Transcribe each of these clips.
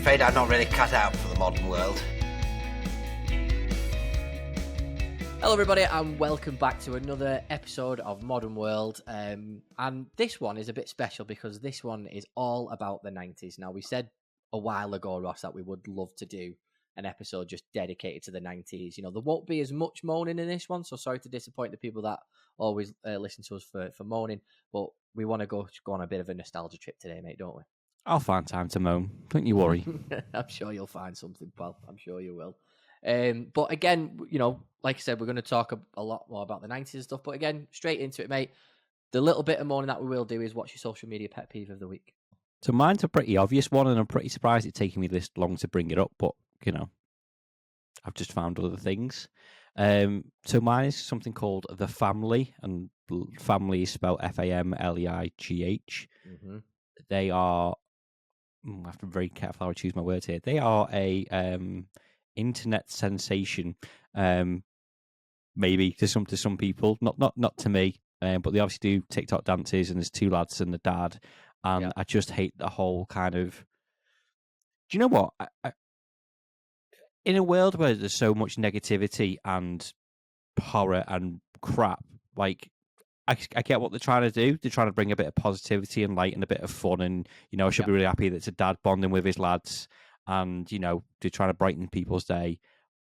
afraid I'm not really cut out for the modern world. Hello everybody and welcome back to another episode of Modern World, and this one is a bit special because this one is all about the 90s. Now, we said a while ago, Ross, that we would love to do an episode just dedicated to the 90s. You know, there won't be as much moaning in this one, so sorry to disappoint the people that always listen to us for moaning, but we want to go on a bit of a nostalgia trip today, mate, don't we? I'll find time to moan. Don't you worry. I'm sure you'll find something, pal. I'm sure you will. But again, you know, like I said, we're going to talk a lot more about the 90s and stuff. But again, straight into it, mate. The little bit of moaning that we will do is what's your social media pet peeve of the week? So mine's a pretty obvious one, and I'm pretty surprised it's taken me this long to bring it up. But, you know, I've just found other things. So mine is something called The Family, and family is spelled F-A-M-L-E-I-G-H. Mm-hmm. They are, I have to be very careful how I choose my words here. They are a internet sensation, maybe to some people, not to me, but they obviously do TikTok dances, and there's two lads and the dad, and I just hate the whole kind of. Do you know what? In a world where there's so much negativity and horror and crap, like I get what they're trying to do. They're trying to bring a bit of positivity and light and a bit of fun, and you know, I should be really happy that it's a dad bonding with his lads. And, you know, they're trying to brighten people's day,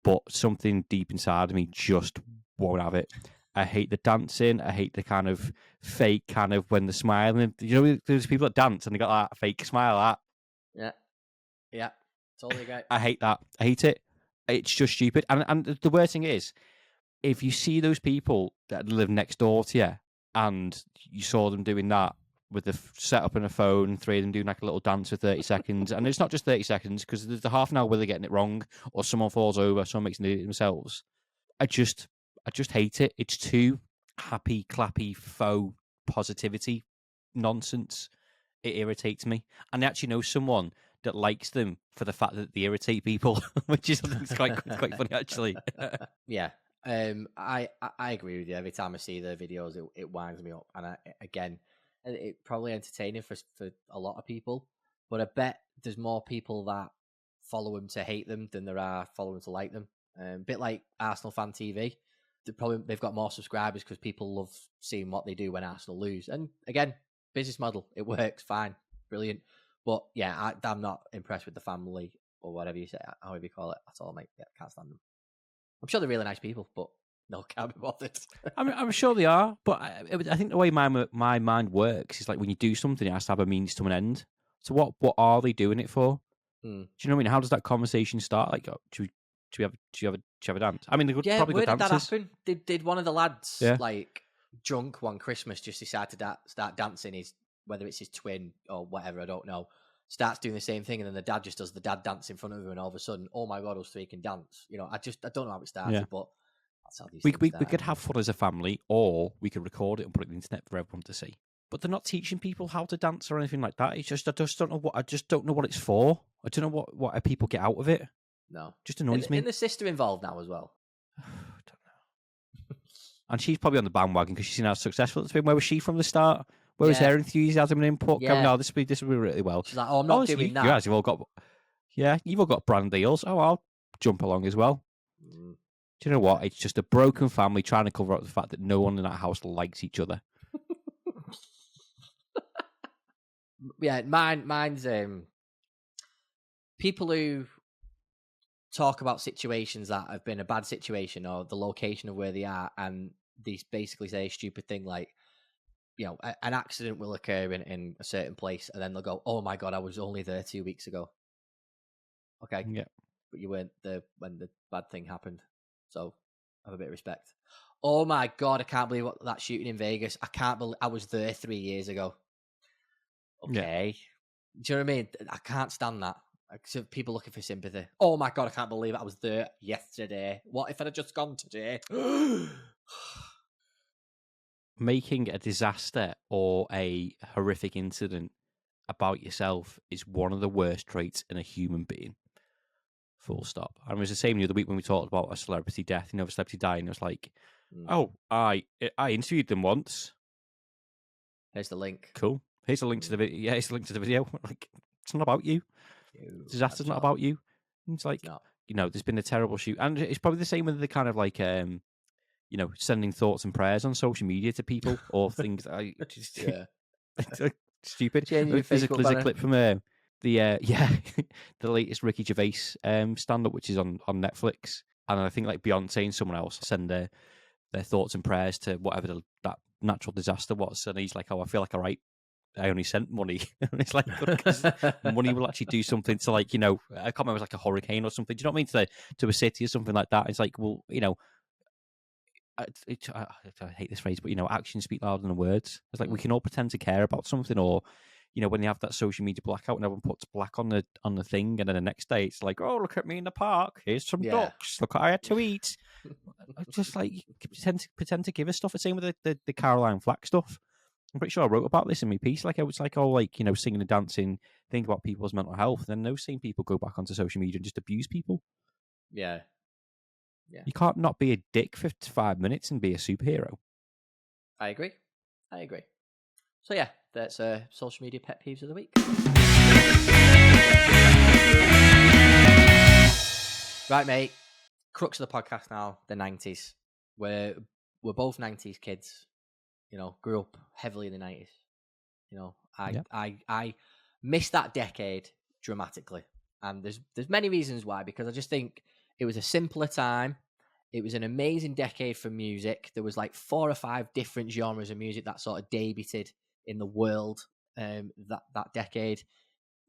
but something deep inside of me just won't have it. I hate the dancing. I hate the kind of fake kind of when they're smiling. You know, there's people that dance and they got that fake smile. Yeah, totally great. I hate that. I hate it. It's just stupid. And the worst thing is, if you see those people that live next door to you and you saw them doing that, with the setup and a phone, three of them doing like a little dance for 30 seconds. And it's not just 30 seconds, because there's the half an hour where they're getting it wrong, or someone falls over, someone makes an idiot themselves. I just hate it. It's too happy, clappy, faux positivity nonsense. It irritates me. And I actually know someone that likes them for the fact that they irritate people, which is quite funny, actually. Yeah. I agree with you. Every time I see the videos, it winds me up. And it's probably entertaining for a lot of people, but I bet there's more people that follow them to hate them than there are follow them to like them. A bit like Arsenal Fan TV. They've got more subscribers because people love seeing what they do when Arsenal lose. And again, business model, it works fine, brilliant. But yeah, I'm not impressed with The Family or whatever you say, however you call it at all, mate. Yeah, can't stand them. I'm sure they're really nice people, but no, can't be bothered. I'm sure they are, but I think the way my mind works is like when you do something, it has to have a means to an end. So what are they doing it for? Do you know what I mean? How does that conversation start? Like, do you have a dance? I mean, they could probably where good did dancers. that happen? Did one of the lads like drunk one Christmas just decide to start dancing? Whether it's his twin or whatever, I don't know. Starts doing the same thing, and then the dad just does the dad dance in front of him, and all of a sudden, oh my god, us three can dance. You know, I don't know how it started, but. We could have fun as a family, or we could record it and put it on the internet for everyone to see. But they're not teaching people how to dance or anything like that. It's just I just don't know what it's for. I don't know what people get out of it. No, it just annoys me. Isn't the sister involved now as well? I don't know. And she's probably on the bandwagon because she's seen how successful it's been. Where was she from the start? Where was her enthusiasm and input? Going, no, this will be really well. She's like, oh, I'm not doing that. You guys have all got, you've all got brand deals. Oh, I'll jump along as well. Do you know what? It's just a broken family trying to cover up the fact that no one in that house likes each other. Yeah, mine's people who talk about situations that have been a bad situation or the location of where they are, and they basically say a stupid thing like, you know, an accident will occur in a certain place, and then they'll go, "Oh my god, I was only there 2 weeks ago." Okay, yeah, but you weren't there when the bad thing happened. So, have a bit of respect. Oh my god, I can't believe that shooting in Vegas. I can't believe I was there 3 years ago. Okay. Yeah. Do you know what I mean? I can't stand that. So people looking for sympathy. Oh my god, I can't believe I was there yesterday. What if I'd have just gone today? Making a disaster or a horrific incident about yourself is one of the worst traits in a human being. Full stop. And it was the same the other week when we talked about a celebrity death, a celebrity dying. It was like, oh, I interviewed them once. Here's the link. Cool. Here's a link to the video. Yeah, here's a link to the video. Like, it's not about you. Disaster's not about you. It's like, there's been a terrible shoot. And it's probably the same with the kind of like, sending thoughts and prayers on social media to people or things. It's like stupid. There's a clip from the the latest Ricky Gervais stand-up, which is on Netflix. And I think like Beyonce and someone else send their thoughts and prayers to whatever that natural disaster was. And he's like, oh, I feel like I only sent money. And it's like, because money will actually do something to like, I can't remember, it was like a hurricane or something. Do you know what I mean? To a city or something like that. It's like, well, I hate this phrase, but actions speak louder than words. It's like we can all pretend to care about something, or when you have that social media blackout and everyone puts black on the thing, and then the next day it's like, oh, look at me in the park. Here's some ducks. Look what I had to eat. Just like pretend to give us stuff. The same with the Caroline Flack stuff. I'm pretty sure I wrote about this in my piece. Like I was like, singing and dancing, think about people's mental health. And then those same people go back onto social media and just abuse people. Yeah. You can't not be a dick for 5 minutes and be a superhero. I agree. So yeah, that's social media pet peeves of the week. Right, mate. Crux of the podcast now, the 90s. We're both 90s kids. Grew up heavily in the 90s. I missed that decade dramatically. And there's many reasons why, because I just think it was a simpler time. It was an amazing decade for music. There was like 4 or 5 different genres of music that sort of debuted in the world that decade.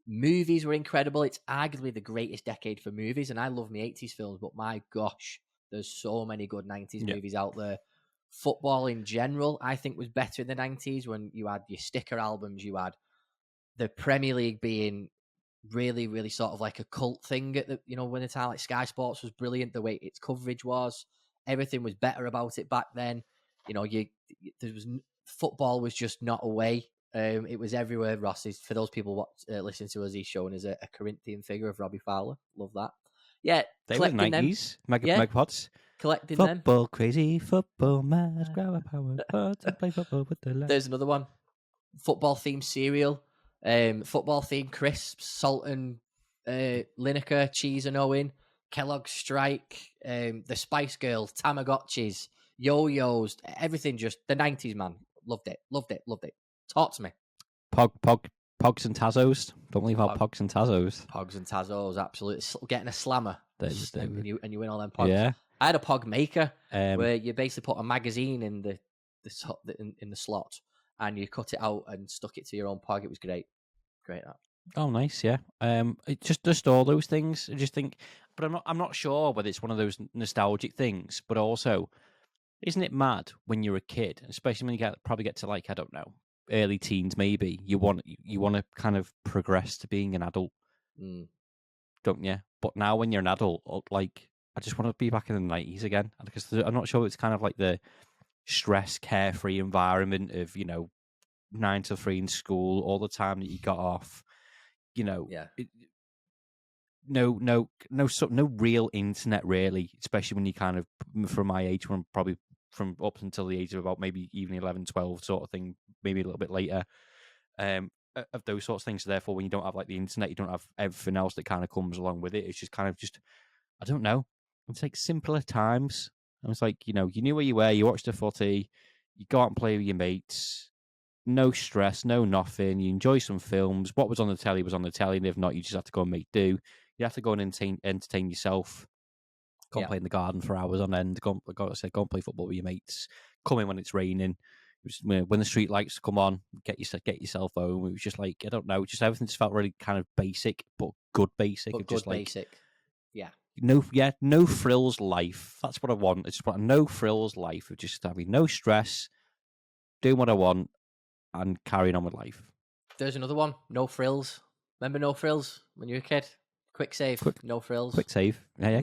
Movies were incredible. It's arguably the greatest decade for movies, and I love my 80s films, but my gosh, there's so many good 90s movies out there. Football in general, I think, was better in the 90s when you had your sticker albums, you had the Premier League being really, really sort of like a cult thing at the, when the time, like Sky Sports was brilliant, the way its coverage was, everything was better about it back then. Football was just not away. It was everywhere. Ross is, for those people listening to us, he's shown as a Corinthian figure of Robbie Fowler. Love that. Yeah, they were 90s. Megapods. Collecting football them. Crazy, football mad, grab a power pods and play football with the left. There's another one. Football themed cereal. Football themed crisps, salt and Lineker, cheese and Owen, Kellogg's Strike, the Spice Girls, Tamagotchis, yo-yos, everything. Just the 90s, man. Loved it. Talk to me. Pogs and Tazos. Don't leave out Pogs and Tazos. Pogs and Tazos, absolutely. Getting a slammer, and you win all them Pogs. Yeah. I had a Pog maker where you basically put a magazine in the slot, and you cut it out and stuck it to your own Pog. It was great. That. Oh, nice, yeah. Just all those things. I just think, but I'm not sure whether it's one of those nostalgic things. But also, isn't it mad when you're a kid, especially when you probably get to like, I don't know, early teens maybe. You want to kind of progress to being an adult, don't you? But now when you're an adult, like I just want to be back in the 90s again, because I'm not sure it's kind of like the stress, carefree environment of 9 to 3 in school, all the time that you got off, no real internet really, especially when you kind of, from my age, from probably from up until the age of about maybe even 11, 12 sort of thing, maybe a little bit later, of those sorts of things. So therefore, when you don't have like the internet, you don't have everything else that kind of comes along with it. It's just kind of I don't know. It's like simpler times. And it's like, you knew where you were, you watched the footy, you go out and play with your mates, no stress, no nothing. You enjoy some films. What was on the telly was on the telly, and if not, you just have to go and make do. You have to go and entertain yourself. Go and play in the garden for hours on end. Go and play football with your mates. Come in when it's raining. When the street lights come on, get yourself home. It was just like, I don't know, just everything just felt really kind of basic, but good basic. But just good like, basic. Yeah. No frills life. That's what I want. I just want a no frills life of just having no stress, doing what I want, and carrying on with life. There's another one. No frills. Remember no frills when you were a kid? Quick save. No frills. Quick save. Yeah.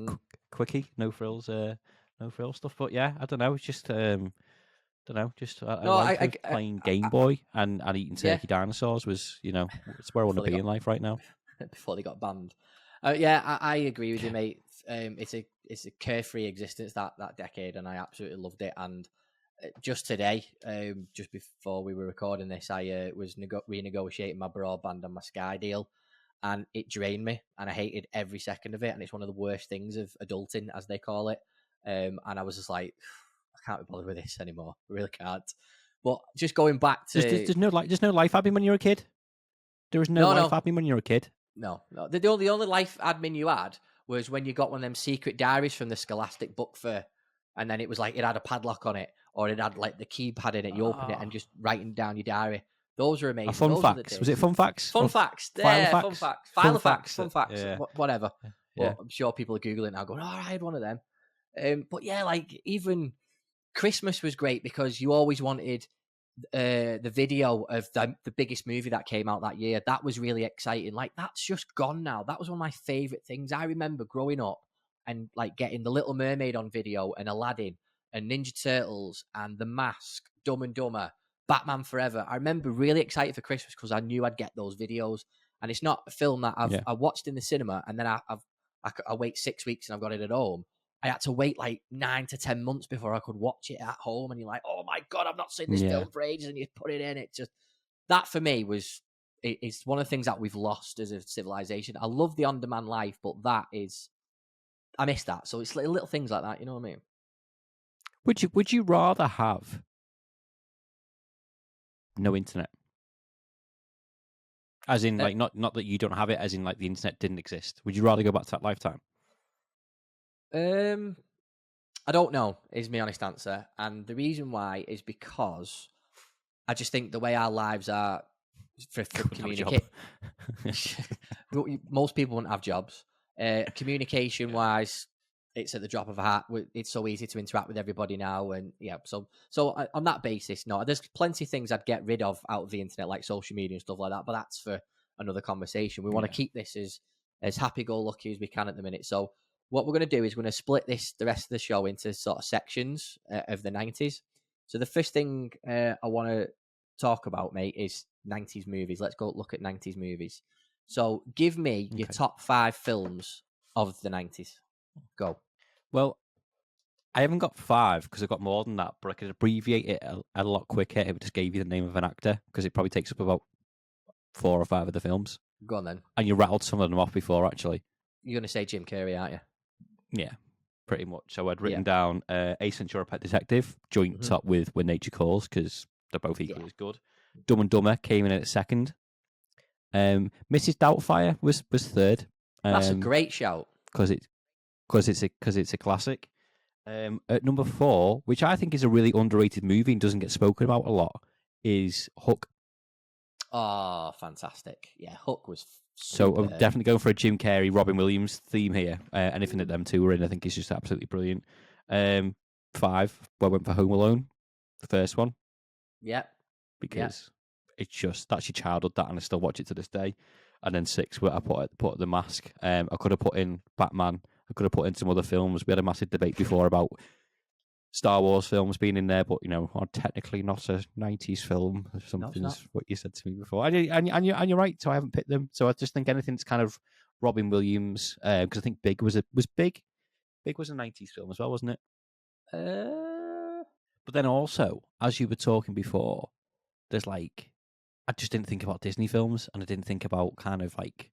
Quickie. No frills. No frill stuff. But yeah, I don't know. It's just don't know. Just I playing Game Boy and eating turkey dinosaurs was it's where I want to be in life right now. Before they got banned. I agree with you, mate. It's a carefree existence that decade, and I absolutely loved it. And just today, just before we were recording this, I was renegotiating my broadband and my Sky deal, and it drained me, and I hated every second of it. And it's one of the worst things of adulting, as they call it. And I was just like, I can't be bothered with this anymore. I really can't. But just going back to there's no life admin when you're a kid. There was no life admin when you're a kid. No. The only life admin you had was when you got one of them secret diaries from the Scholastic Book Fair, and then it was like it had a padlock on it, or it had like the keypad in it. You open it and just writing down your diary. Those are amazing. Fun facts. Was it fun facts? Fun facts. Yeah, fun facts. File of facts. Fun facts. Yeah. Whatever. Yeah. But I'm sure people are googling now, going, "Oh, I had one of them." But yeah, like even Christmas was great because you always wanted the video of the biggest movie that came out that year. That was really exciting. Like that's just gone now. That was one of my favorite things. I remember growing up and like getting The Little Mermaid on video and Aladdin and Ninja Turtles and The Mask, Dumb and Dumber, Batman Forever. I remember really excited for Christmas because I knew I'd get those videos. And it's not a film that I watched in the cinema and then I wait 6 weeks and I've got it at home. I had to wait like 9 to 10 months before I could watch it at home. And you're like, oh my God, I've not seen this film for ages. And you put it in. It just, that for me it's one of the things that we've lost as a civilization. I love the on-demand life, but I miss that. So it's little things like that. You know what I mean? Would you rather have no internet? As in, like, not that you don't have it, as in, like, the internet didn't exist. Would you rather go back to that lifetime? I don't know, is my honest answer. And the reason why is because I just think the way our lives are for communicate. Most people wouldn't have jobs. Communication-wise, it's at the drop of a hat. It's so easy to interact with everybody now. And yeah, so on that basis, no, there's plenty of things I'd get rid of out of the internet, like social media and stuff like that. But that's for another conversation. We want to keep this as happy-go-lucky as we can at the minute. So what we're going to do is we're going to split the rest of the show into sort of sections of the 90s. So the first thing I want to talk about, mate, is 90s movies. Let's go look at 90s movies. So give me your top 5 films of the 90s. Go. Well, I haven't got 5 because I've got more than that, but I could abbreviate it a lot quicker if I just gave you the name of an actor, because it probably takes up about 4 or 5 of the films. Go on then. And you rattled some of them off before, actually. You're going to say Jim Carrey, aren't you? Yeah, pretty much. So I'd written down Ace Ventura: Pet Detective, joint top with When Nature Calls, because they're both equally as good. Dumb and Dumber came in at second. Mrs. Doubtfire was third. That's a great shout. Because it's a classic. At number 4, which I think is a really underrated movie and doesn't get spoken about a lot, is Hook. Oh, fantastic! Yeah, Hook was. So I'm definitely going for a Jim Carrey, Robin Williams theme here. Anything that them two were in, I think is just absolutely brilliant. 5, I went for Home Alone, the first one. Yeah. Because it's just, that's your childhood, that, and I still watch it to this day. And then 6, where I put The Mask. I could have put in Batman. I could have put in some other films. We had a massive debate before about Star Wars films being in there, but are technically not a 90s film. Something's what you said to me before, and you're right. So I haven't picked them. So I just think anything that's kind of Robin Williams, because I think Big was Big. Big was a 90s film as well, wasn't it? But then also, as you were talking before, there's like, I just didn't think about Disney films, and I didn't think about kind of like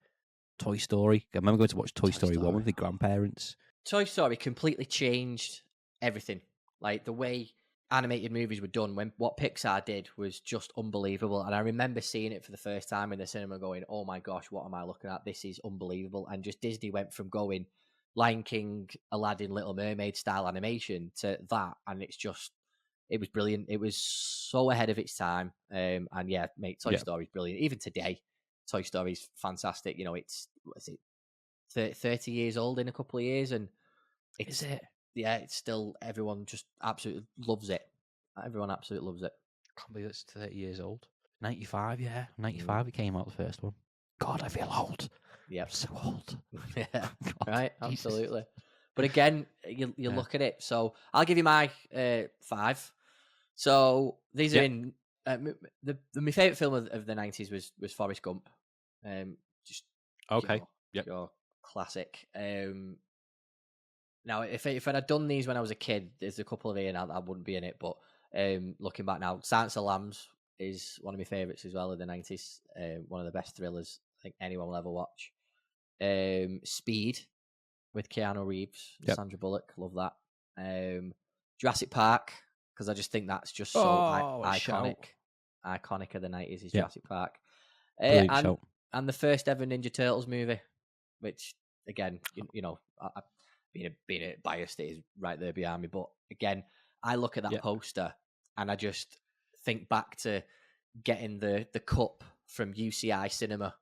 Toy Story. I remember going to watch Toy Story 1 with the grandparents. Toy Story completely changed everything. Like the way animated movies were done, when what Pixar did was just unbelievable. And I remember seeing it for the first time in the cinema going, oh my gosh, what am I looking at? This is unbelievable. And just Disney went from going Lion King, Aladdin, Little Mermaid style animation to that. And it was brilliant. It was so ahead of its time. And yeah, mate, Toy Story is brilliant. Even today, Toy Story is fantastic. It's, 30 years old in a couple of years. And Is it? Yeah, it's still, everyone just absolutely loves it. Everyone absolutely loves it. I can't believe it's 30 years old. 95, yeah. 95 it came out, the first one. God, I feel old. Yeah. I'm so old. Yeah, God, right, Jesus. absolutely. But again, you look at it. So I'll give you my 5. So these are in, my favourite film of the 90s was Forrest Gump. Just okay. Your classic. Now, if I'd have done these when I was a kid, there's a couple of here now that I wouldn't be in it. But looking back now, Silence of the Lambs is one of my favourites as well in the 90s. One of the best thrillers think anyone will ever watch. Speed with Keanu Reeves, Sandra Bullock, love that. Jurassic Park, because I just think that's just so iconic of the 90s is Jurassic Park. And the first ever Ninja Turtles movie, which again, you know, being a biased, it is right there behind me. But again, I look at that poster and I just think back to getting the cup from UCI Cinema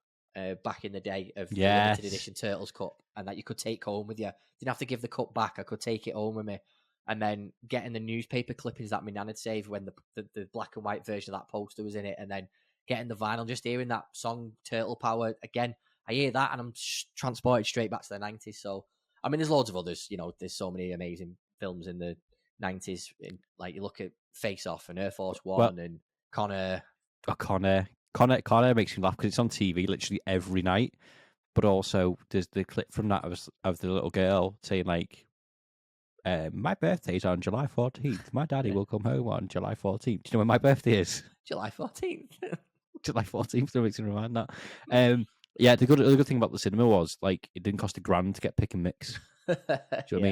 back in the day of the limited edition Turtles Cup, and that you could take home with you. Didn't have to give the cup back. I could take it home with me. And then getting the newspaper clippings that my nan had saved when the black and white version of that poster was in it, and then getting the vinyl, just hearing that song Turtle Power again. I hear that and I'm transported straight back to the 90s. So, I mean, there's loads of others. You know, there's so many amazing films in the 90s. Like, you look at Face Off and Air Force One and Connor. Connor makes me laugh because it's on TV literally every night. But also, there's the clip from that of the little girl saying, like, my birthday's on July 14th. My daddy will come home on July 14th. Do you know when my birthday is? July 14th. July 14th, so it makes me remind that. Yeah, the good thing about the cinema was, like, it didn't cost $1,000 to get pick and mix. Do you know what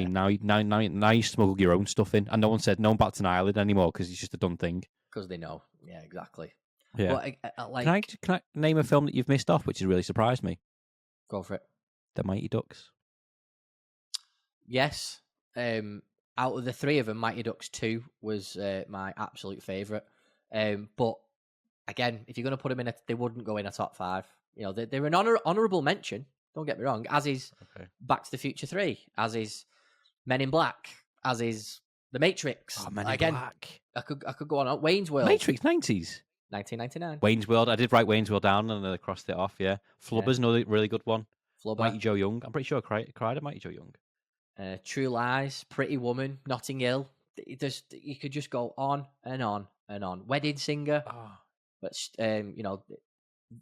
I mean? Now you smuggle your own stuff in, and no one bats an eyelid anymore because it's just a done thing. Because they know. Yeah, exactly. Yeah. But, can I name a film that you've missed off, which has really surprised me? Go for it. The Mighty Ducks. Yes. Out of the three of them, Mighty Ducks 2 was my absolute favourite. But again, if you're going to put them in, they wouldn't go in a top 5. You know, they're an honourable mention. Don't get me wrong. As is Back to the Future 3, as is Men in Black, as is The Matrix. Oh, Men in Black. I could go on. Wayne's World. Matrix 90s. 1999. Wayne's World. I did write Wayne's World down and then I crossed it off. Yeah. Flubber's another really good one. Flubber. Mighty Joe Young. I'm pretty sure I cried at Mighty Joe Young. True Lies, Pretty Woman, Notting Hill. You could just go on and on and on. Wedding Singer. But you know,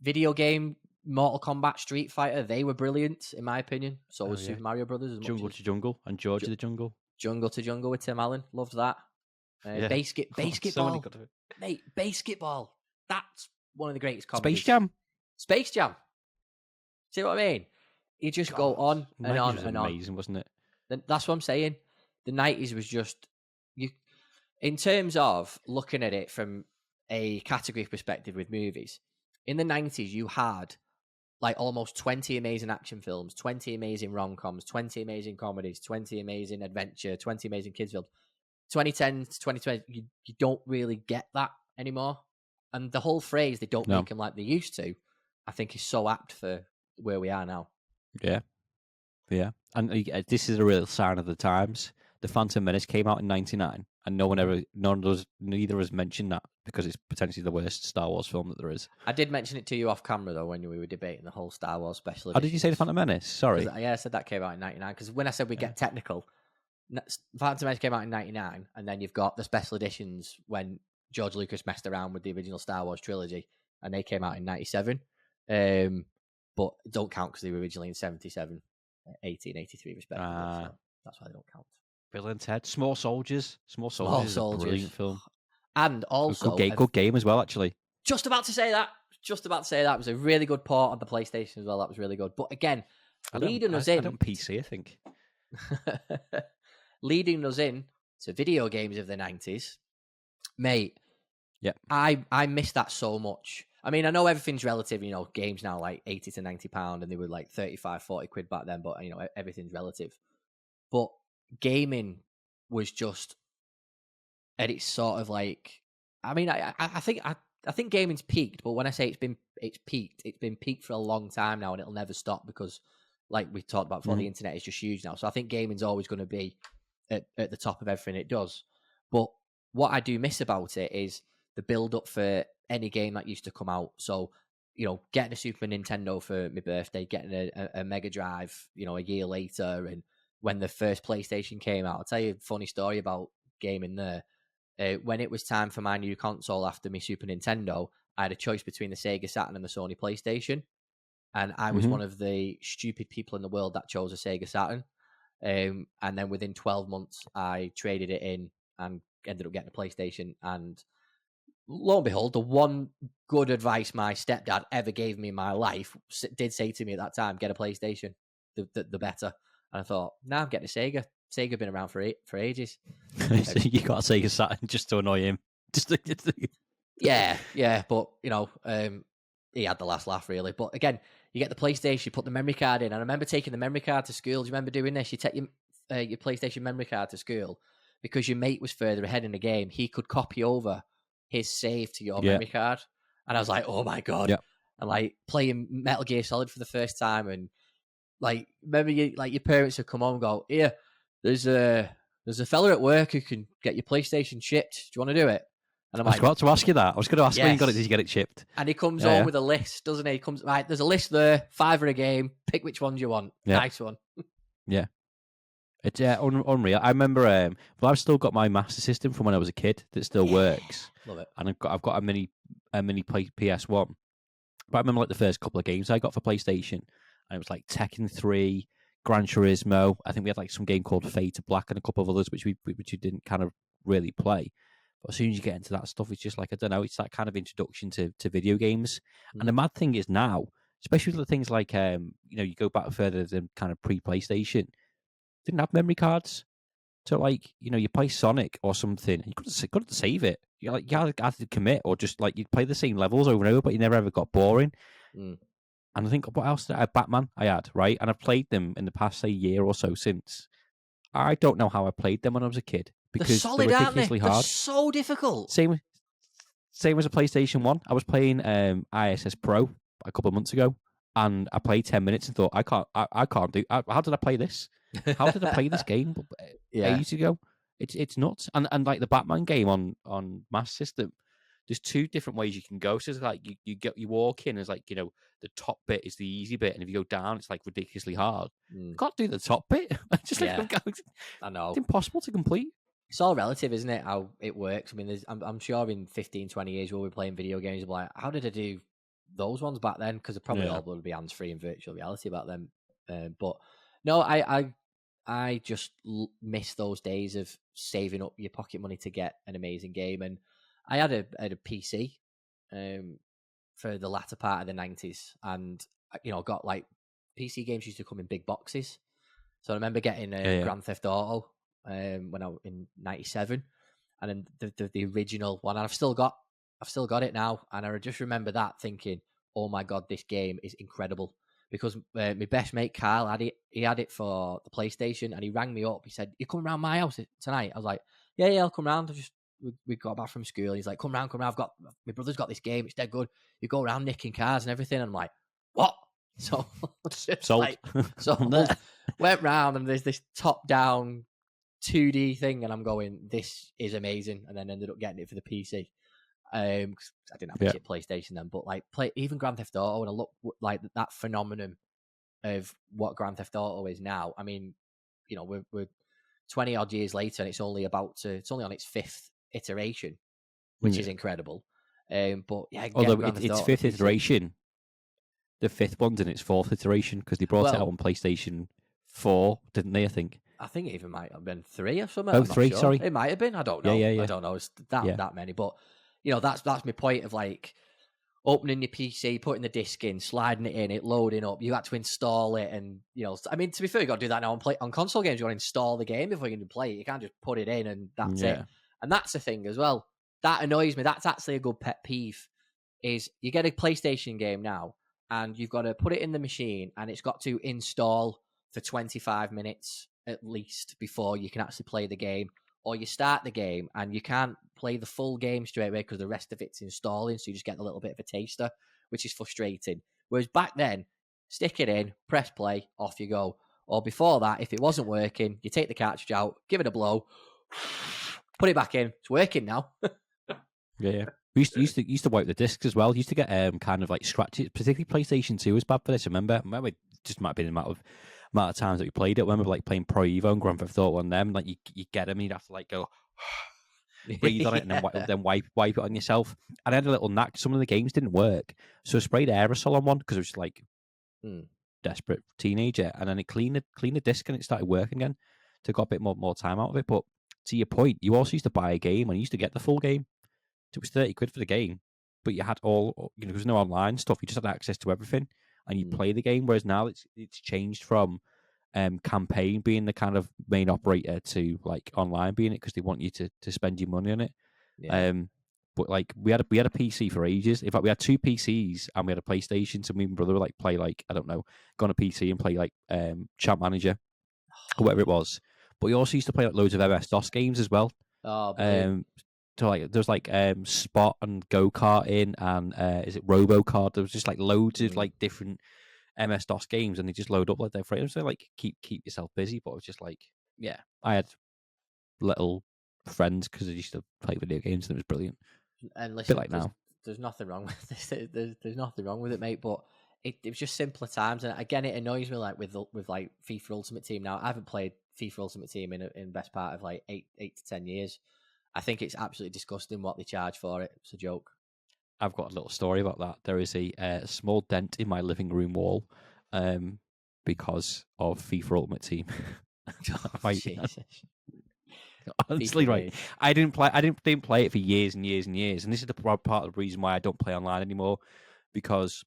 video game, Mortal Kombat, Street Fighter, they were brilliant in my opinion. So was Super Mario Brothers. Jungle to Jungle and George of the Jungle. Jungle to Jungle with Tim Allen. Loved that. Basketball. Mate, basketball. That's one of the greatest comedies. Space Jam. See what I mean? You just go on and on and on. Amazing, wasn't it? That's what I'm saying. The 90s was just in terms of looking at it from a category perspective with movies. In the 90s, you had like almost 20 amazing action films, 20 amazing rom-coms, 20 amazing comedies, 20 amazing adventure, 20 amazing kids films. 2010 to 2020, you don't really get that anymore. And the whole phrase, they don't make them like they used to, I think is so apt for where we are now. Yeah. Yeah. And this is a real sign of the times. The Phantom Menace came out in 99, and neither of us mentioned that because it's potentially the worst Star Wars film that there is. I did mention it to you off camera, though, when we were debating the whole Star Wars special edition. Oh, did you say The Phantom Menace? Sorry. Yeah, I said that came out in 99, because when I said we get technical, Phantom Menace came out in 99, and then you've got the special editions when George Lucas messed around with the original Star Wars trilogy, and they came out in 97. But don't count because they were originally in 77, 18, 83 respectively. So that's why they don't count. Bill and Ted, Small Soldiers. Small Soldiers is a brilliant film. And also... Good game as well, actually. Just about to say that. It was a really good port on the PlayStation as well. That was really good. But again, leading us in... I don't PC, I think. Leading us in to video games of the 90s. Mate, yeah, I miss that so much. I mean, I know everything's relative, you know, games now like 80 to 90 pound and they were like 35, 40 quid back then, but you know, everything's relative. But gaming was just at its sort of like, I mean, I think gaming's peaked, but when I say it's peaked for a long time now and it'll never stop because like we talked about before, the internet is just huge now. So I think gaming's always going to be at the top of everything it does. But what I do miss about it is the build up for any game that used to come out. So, you know, getting a Super Nintendo for my birthday, getting a Mega Drive, you know, a year later. And when the first PlayStation came out, I'll tell you a funny story about gaming there. When it was time for my new console after my Super Nintendo, I had a choice between the Sega Saturn and the Sony PlayStation. And I was one of the stupid people in the world that chose a Sega Saturn. And then within 12 months, I traded it in and ended up getting a PlayStation. And lo and behold, the one good advice my stepdad ever gave me in my life did say to me at that time, get a PlayStation, the better. And I thought, I'm getting a Sega. Sega been around for ages. So you got a Sega Saturn just to annoy him. Yeah, but he had the last laugh, really. But again, you get the PlayStation, you put the memory card in. And I remember taking the memory card to school. Do you remember doing this? You take your PlayStation memory card to school because your mate was further ahead in the game. He could copy over his save to your memory card. And I was like, oh my God. And like playing Metal Gear Solid for the first time. And like, remember your parents would come home and go, here, there's a fella at work who can get your PlayStation shipped. Do you want to do it? And I'm like, I was about to ask you that. I was going to ask when you got it. Did you get it shipped? And he comes home with a list, doesn't he? He comes, right, there's a list there, $5 a game. Pick which ones you want. Nice one. Yeah. It's unreal. I remember, I've still got my Master System from when I was a kid that still works. Love it. And I've got a mini PS1. But I remember like the first couple of games I got for PlayStation, and it was like Tekken 3, Gran Turismo. I think we had like some game called Fade to Black and a couple of others which we didn't kind of really play. But as soon as you get into that stuff, it's just like, I don't know, it's that kind of introduction to video games. And the mad thing is now, especially with things like, you go back further than kind of pre-PlayStation, didn't have memory cards. So, like, you play Sonic or something, you couldn't save it. You had to commit, or just, like, you'd play the same levels over and over, but you never ever got boring. And I think, what else did I had? Batman, I had, right? And I've played them in the past, say, year or so since. I don't know how I played them when I was a kid. Because they're solid, they're ridiculously hard. They're so difficult. Same as a PlayStation 1. I was playing ISS Pro a couple of months ago, and I played 10 minutes and thought, I can't do. How did I play this? How did I play this game ages ago? It's nuts. And like the Batman game on Master System, there's two different ways you can go. So it's like you walk in, it's like, the top bit is the easy bit, and if you go down, it's like ridiculously hard. You can't do the top bit. I know. It's impossible to complete. It's all relative, isn't it, how it works? I mean, I'm sure in 15, 20 years we'll be playing video games, we'll be like, how did I do those ones back then? Because they're probably all going to be hands-free in virtual reality back then. But no, I just miss those days of saving up your pocket money to get an amazing game. And I had a PC for the latter part of the 90s, and got like PC games used to come in big boxes. So I remember getting Grand Theft Auto when I was in 97, and then the original one, and I've still got it now, and I just remember that thinking, oh my God, this game is incredible. Because my best mate Carl he had it for the PlayStation, and he rang me up. He said, "You coming round my house tonight?" I was like, "Yeah, I'll come round." We got back from school. He's like, "Come round. I've got my brother's got this game. It's dead good. You go around nicking cars and everything." And I'm like, "What?" So sold. Went round, and there's this top-down 2D thing, and I'm going, "This is amazing." And then ended up getting it for the PC. Cause I didn't have a chip PlayStation then, but like even Grand Theft Auto, and I look like that phenomenon of what Grand Theft Auto is now. I mean, we're 20 odd years later, and it's only on its fifth iteration, which is incredible. But yeah, although its fifth iteration, the fifth one's in its fourth iteration because they brought it out on PlayStation 4, didn't they? I think it even might have been 3 or something. Oh, 3, sorry. It might have been. I don't know. Yeah. I don't know. It's that many, but. That's my point of like opening your PC, putting the disc in, sliding it in, it loading up. You had to install it, and I mean, to be fair, you got to do that now on console games. You want to install the game before you can play it. You can't just put it in and that's it. And that's the thing as well. That annoys me. That's actually a good pet peeve. Is you get a PlayStation game now, and you've got to put it in the machine, and it's got to install for 25 minutes at least before you can actually play the game. Or you start the game and you can't play the full game straight away because the rest of it's installing, so you just get a little bit of a taster, which is frustrating. Whereas back then, stick it in, press play, off you go. Or before that, if it wasn't working, you take the cartridge out, give it a blow, put it back in. It's working now. Yeah. We used to wipe the discs as well. You used to get kind of like scratches, particularly PlayStation 2 was bad for this. I remember it just might have been a matter of times that we played it. I remember like playing Pro Evo and Grand Theft Auto on them. Like you get them, and you'd have to like go breathe on it and then wipe it on yourself. And I had a little knack. Some of the games didn't work, so I sprayed aerosol on one because it was like desperate teenager, and then it cleaned the disc and it started working again. So got a bit more time out of it. But to your point, you also used to buy a game and you used to get the full game. So it was 30 quid for the game, but you had all, there was no online stuff. You just had access to everything, and you play the game. Whereas now it's changed from campaign being the kind of main operator to like online being it, because they want you to spend your money on it. Yeah. But like we had a PC for ages. In fact, we had 2 PCs and we had a PlayStation. So me and my brother would like play like, I don't know, go on a PC and play like Champ Manager or whatever it was. But we also used to play like loads of MS-DOS games as well. Oh, brilliant. So like there's like Spot and go-karting and is it RoboCard? There was just like loads of like different MS-DOS games, and they just load up like they're free. So like keep yourself busy. But it was just like, yeah, I had little friends because I used to play video games, and it was brilliant. And listen, like now. There's nothing wrong with this. There's nothing wrong with it, mate. But it was just simpler times, and again, it annoys me like with like FIFA Ultimate Team. Now I haven't played FIFA Ultimate Team in best part of like 8 to 10 years. I think it's absolutely disgusting what they charge for it. It's a joke. I've got a little story about that. There is a small dent in my living room wall because of FIFA Ultimate Team. Jesus. Honestly, right. I didn't play it for years and years and years, and this is the part of the reason why I don't play online anymore. Because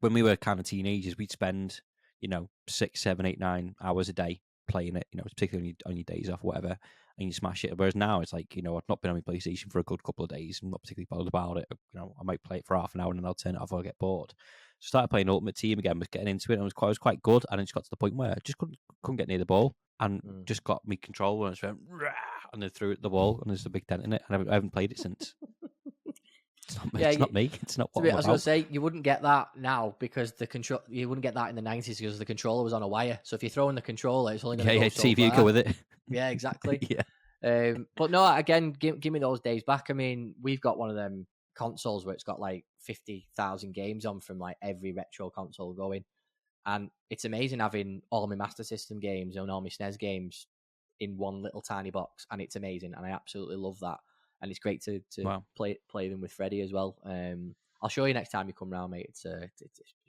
when we were kind of teenagers, we'd spend 6, 7, 8, 9 hours a day playing it. Particularly on your days off, or whatever, and you smash it. Whereas now it's like I've not been on my PlayStation for a good couple of days. I'm not particularly bothered about it. I might play it for half an hour and then I'll turn it off or I get bored. So started playing Ultimate Team again, was getting into it, and I was quite good. And it just got to the point where I just couldn't get near the ball, and just got me control and I just went rah, and then threw it at the wall, and there's a big dent in it, and I haven't played it since. It's not me. It's not what I'm I was going to say, you wouldn't get that now because you wouldn't get that in the 90s because the controller was on a wire. So if you're throwing the controller, it's only going to go so TV far. go with it. Yeah, exactly. Yeah. But no, again, give me those days back. I mean, we've got one of them consoles where it's got like 50,000 games on from like every retro console going. And it's amazing having all my Master System games and all my SNES games in one little tiny box. And it's amazing. And I absolutely love that. And it's great to play them with Freddie as well. I'll show you next time you come round, mate. It's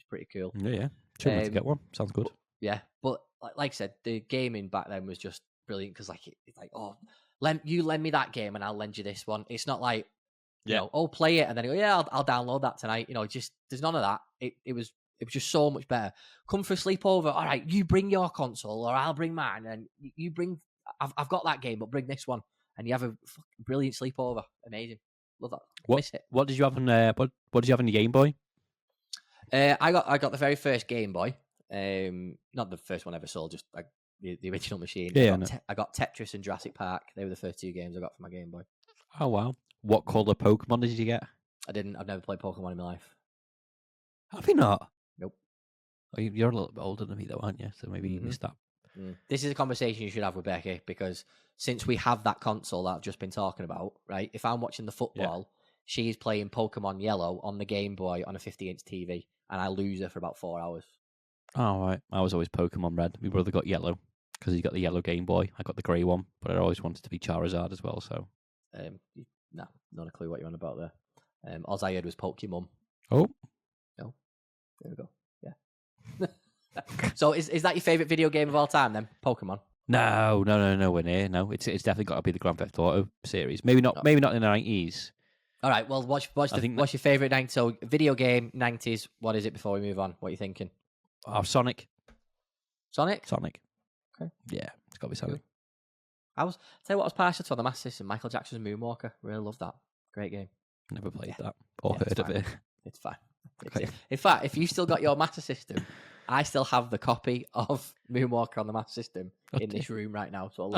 pretty cool. Yeah. Sure, to get one. Sounds good. Yeah, but like I said, the gaming back then was just brilliant because it's like, oh, you lend me that game and I'll lend you this one. It's not like, play it and then you go, yeah, I'll download that tonight. Just there's none of that. It was just so much better. Come for a sleepover. All right, you bring your console or I'll bring mine, and you bring. I've got that game, but bring this one. And you have a brilliant sleepover. Amazing. Love that. Miss it. What did you have on what did you have on your Game Boy? I got the very first Game Boy. Not the first one ever sold, just like the original machine. Yeah, I got Tetris and Jurassic Park. They were the first 2 games I got for my Game Boy. Oh wow. What colour Pokemon did you get? I've never played Pokemon in my life. Have you not? Nope. Oh, you're a little bit older than me though, aren't you? So maybe you missed that. This is a conversation you should have with Becky, because since we have that console that I've just been talking about, right? If I'm watching the football, she's playing Pokemon Yellow on the Game Boy on a 50-inch TV, and I lose her for about 4 hours. Oh, right. I was always Pokemon Red. My brother got Yellow because he got the yellow Game Boy. I got the grey one, but I always wanted to be Charizard as well. So, no, not a clue what you're on about there. All I heard was Pokemon. Oh, no, there we go. Yeah. So is that your favourite video game of all time then? Pokemon? No, nowhere near. No, it's definitely got to be the Grand Theft Auto series. Maybe not in the 90s. All right. Well, what's your favourite 90s? So video game 90s. What is it before we move on? What are you thinking? Oh, Sonic. Sonic. Okay. Yeah, it's got to be Sonic. Tell you what I was partial to on the Master System. Michael Jackson's Moonwalker. Really love that. Great game. Never played that or heard of it. It's fine. Okay. In fact, if you still got your Master System, I still have the copy of Moonwalker on the Master System in this room right now. So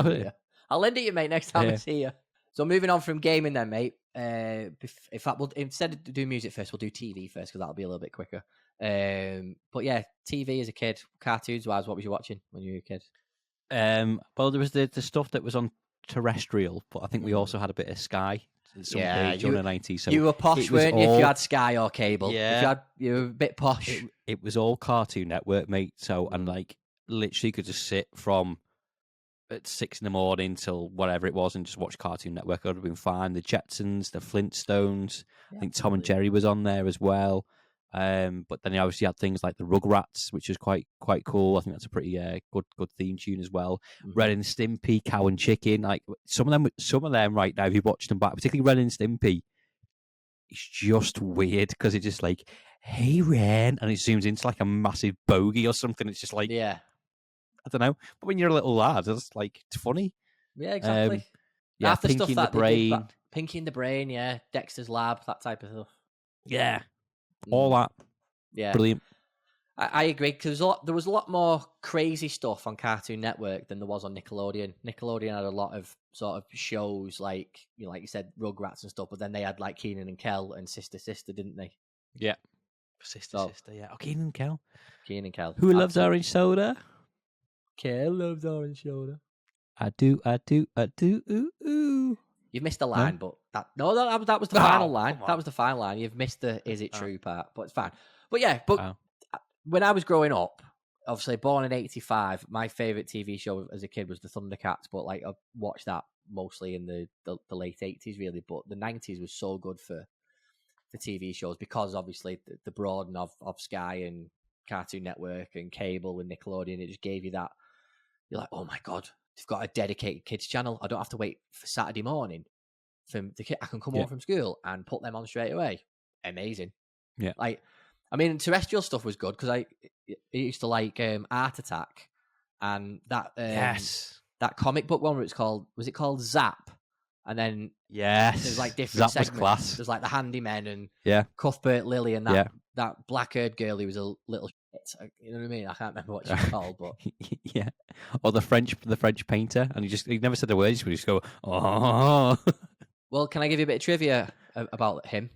I'll lend it you, mate, next time I see you. So moving on from gaming then, mate. In fact, instead of do music first, we'll do TV first because that'll be a little bit quicker. But yeah, TV as a kid, cartoons wise, what was you watching when you were a kid? Well, there was the stuff that was on terrestrial, but I think we also had a bit of Sky. During the 90s. So you were posh, weren't you? If you had Sky or cable, you were a bit posh. It was all Cartoon Network, mate. So and like literally could just sit from at 6 a.m. till whatever it was and just watch Cartoon Network. It would have been fine. The Jetsons, the Flintstones. I think Tom and Jerry was on there as well. But then you obviously had things like the Rugrats, which was quite cool. I think that's a pretty good theme tune as well. Ren and Stimpy, Cow and Chicken, like some of them right now. If you watch them back, particularly Ren and Stimpy, it's just weird because it's just like, hey, Ren, and it zooms into like a massive bogey or something. It's just like, Yeah. I don't know. But when you're a little lad, it's like, it's funny. Yeah, exactly. Yeah, Half the Pinky stuff in the that they did, Brain. Pinky in the Brain, yeah, Dexter's Lab, that type of stuff. Yeah, all that. Yeah, Brilliant. I agree because there was a lot more crazy stuff on Cartoon Network than there was on Nickelodeon. Nickelodeon had a lot of sort of shows like like you said, Rugrats and stuff, but then they had like Keenan and Kel and Sister Sister, didn't they? Yeah, Sister, yeah. Oh, Keenan and Kel. Keenan and Kel. Who loves orange soda? Kel loves orange soda. I do. Ooh. You've missed a line, but that was the final line. That was the final line. You've missed the "is it true" part, but it's fine. But yeah, when I was growing up, obviously born in '85, my favorite TV show as a kid was the Thundercats. But like I watched that mostly in the late '80s, really. But the '90s was so good for TV shows because obviously the broaden of Sky and Cartoon Network and cable and Nickelodeon, it just gave you that. You're like, oh my god, they've got a dedicated kids channel. I don't have to wait for Saturday morning for the kid. I can come home from school and put them on straight away. Amazing. Yeah. Like, I mean, terrestrial stuff was good because I used to like Art Attack and that that comic book one where was it called Zap? And then there's like different Zap segments. Was class. There's like the Handymen and Cuthbert Lily and that black-haired girl who was a little shit. You know what I mean? I can't remember what she's called, but yeah. Or the French painter, and he never said a word. He just go, oh. Well, can I give you a bit of trivia about him?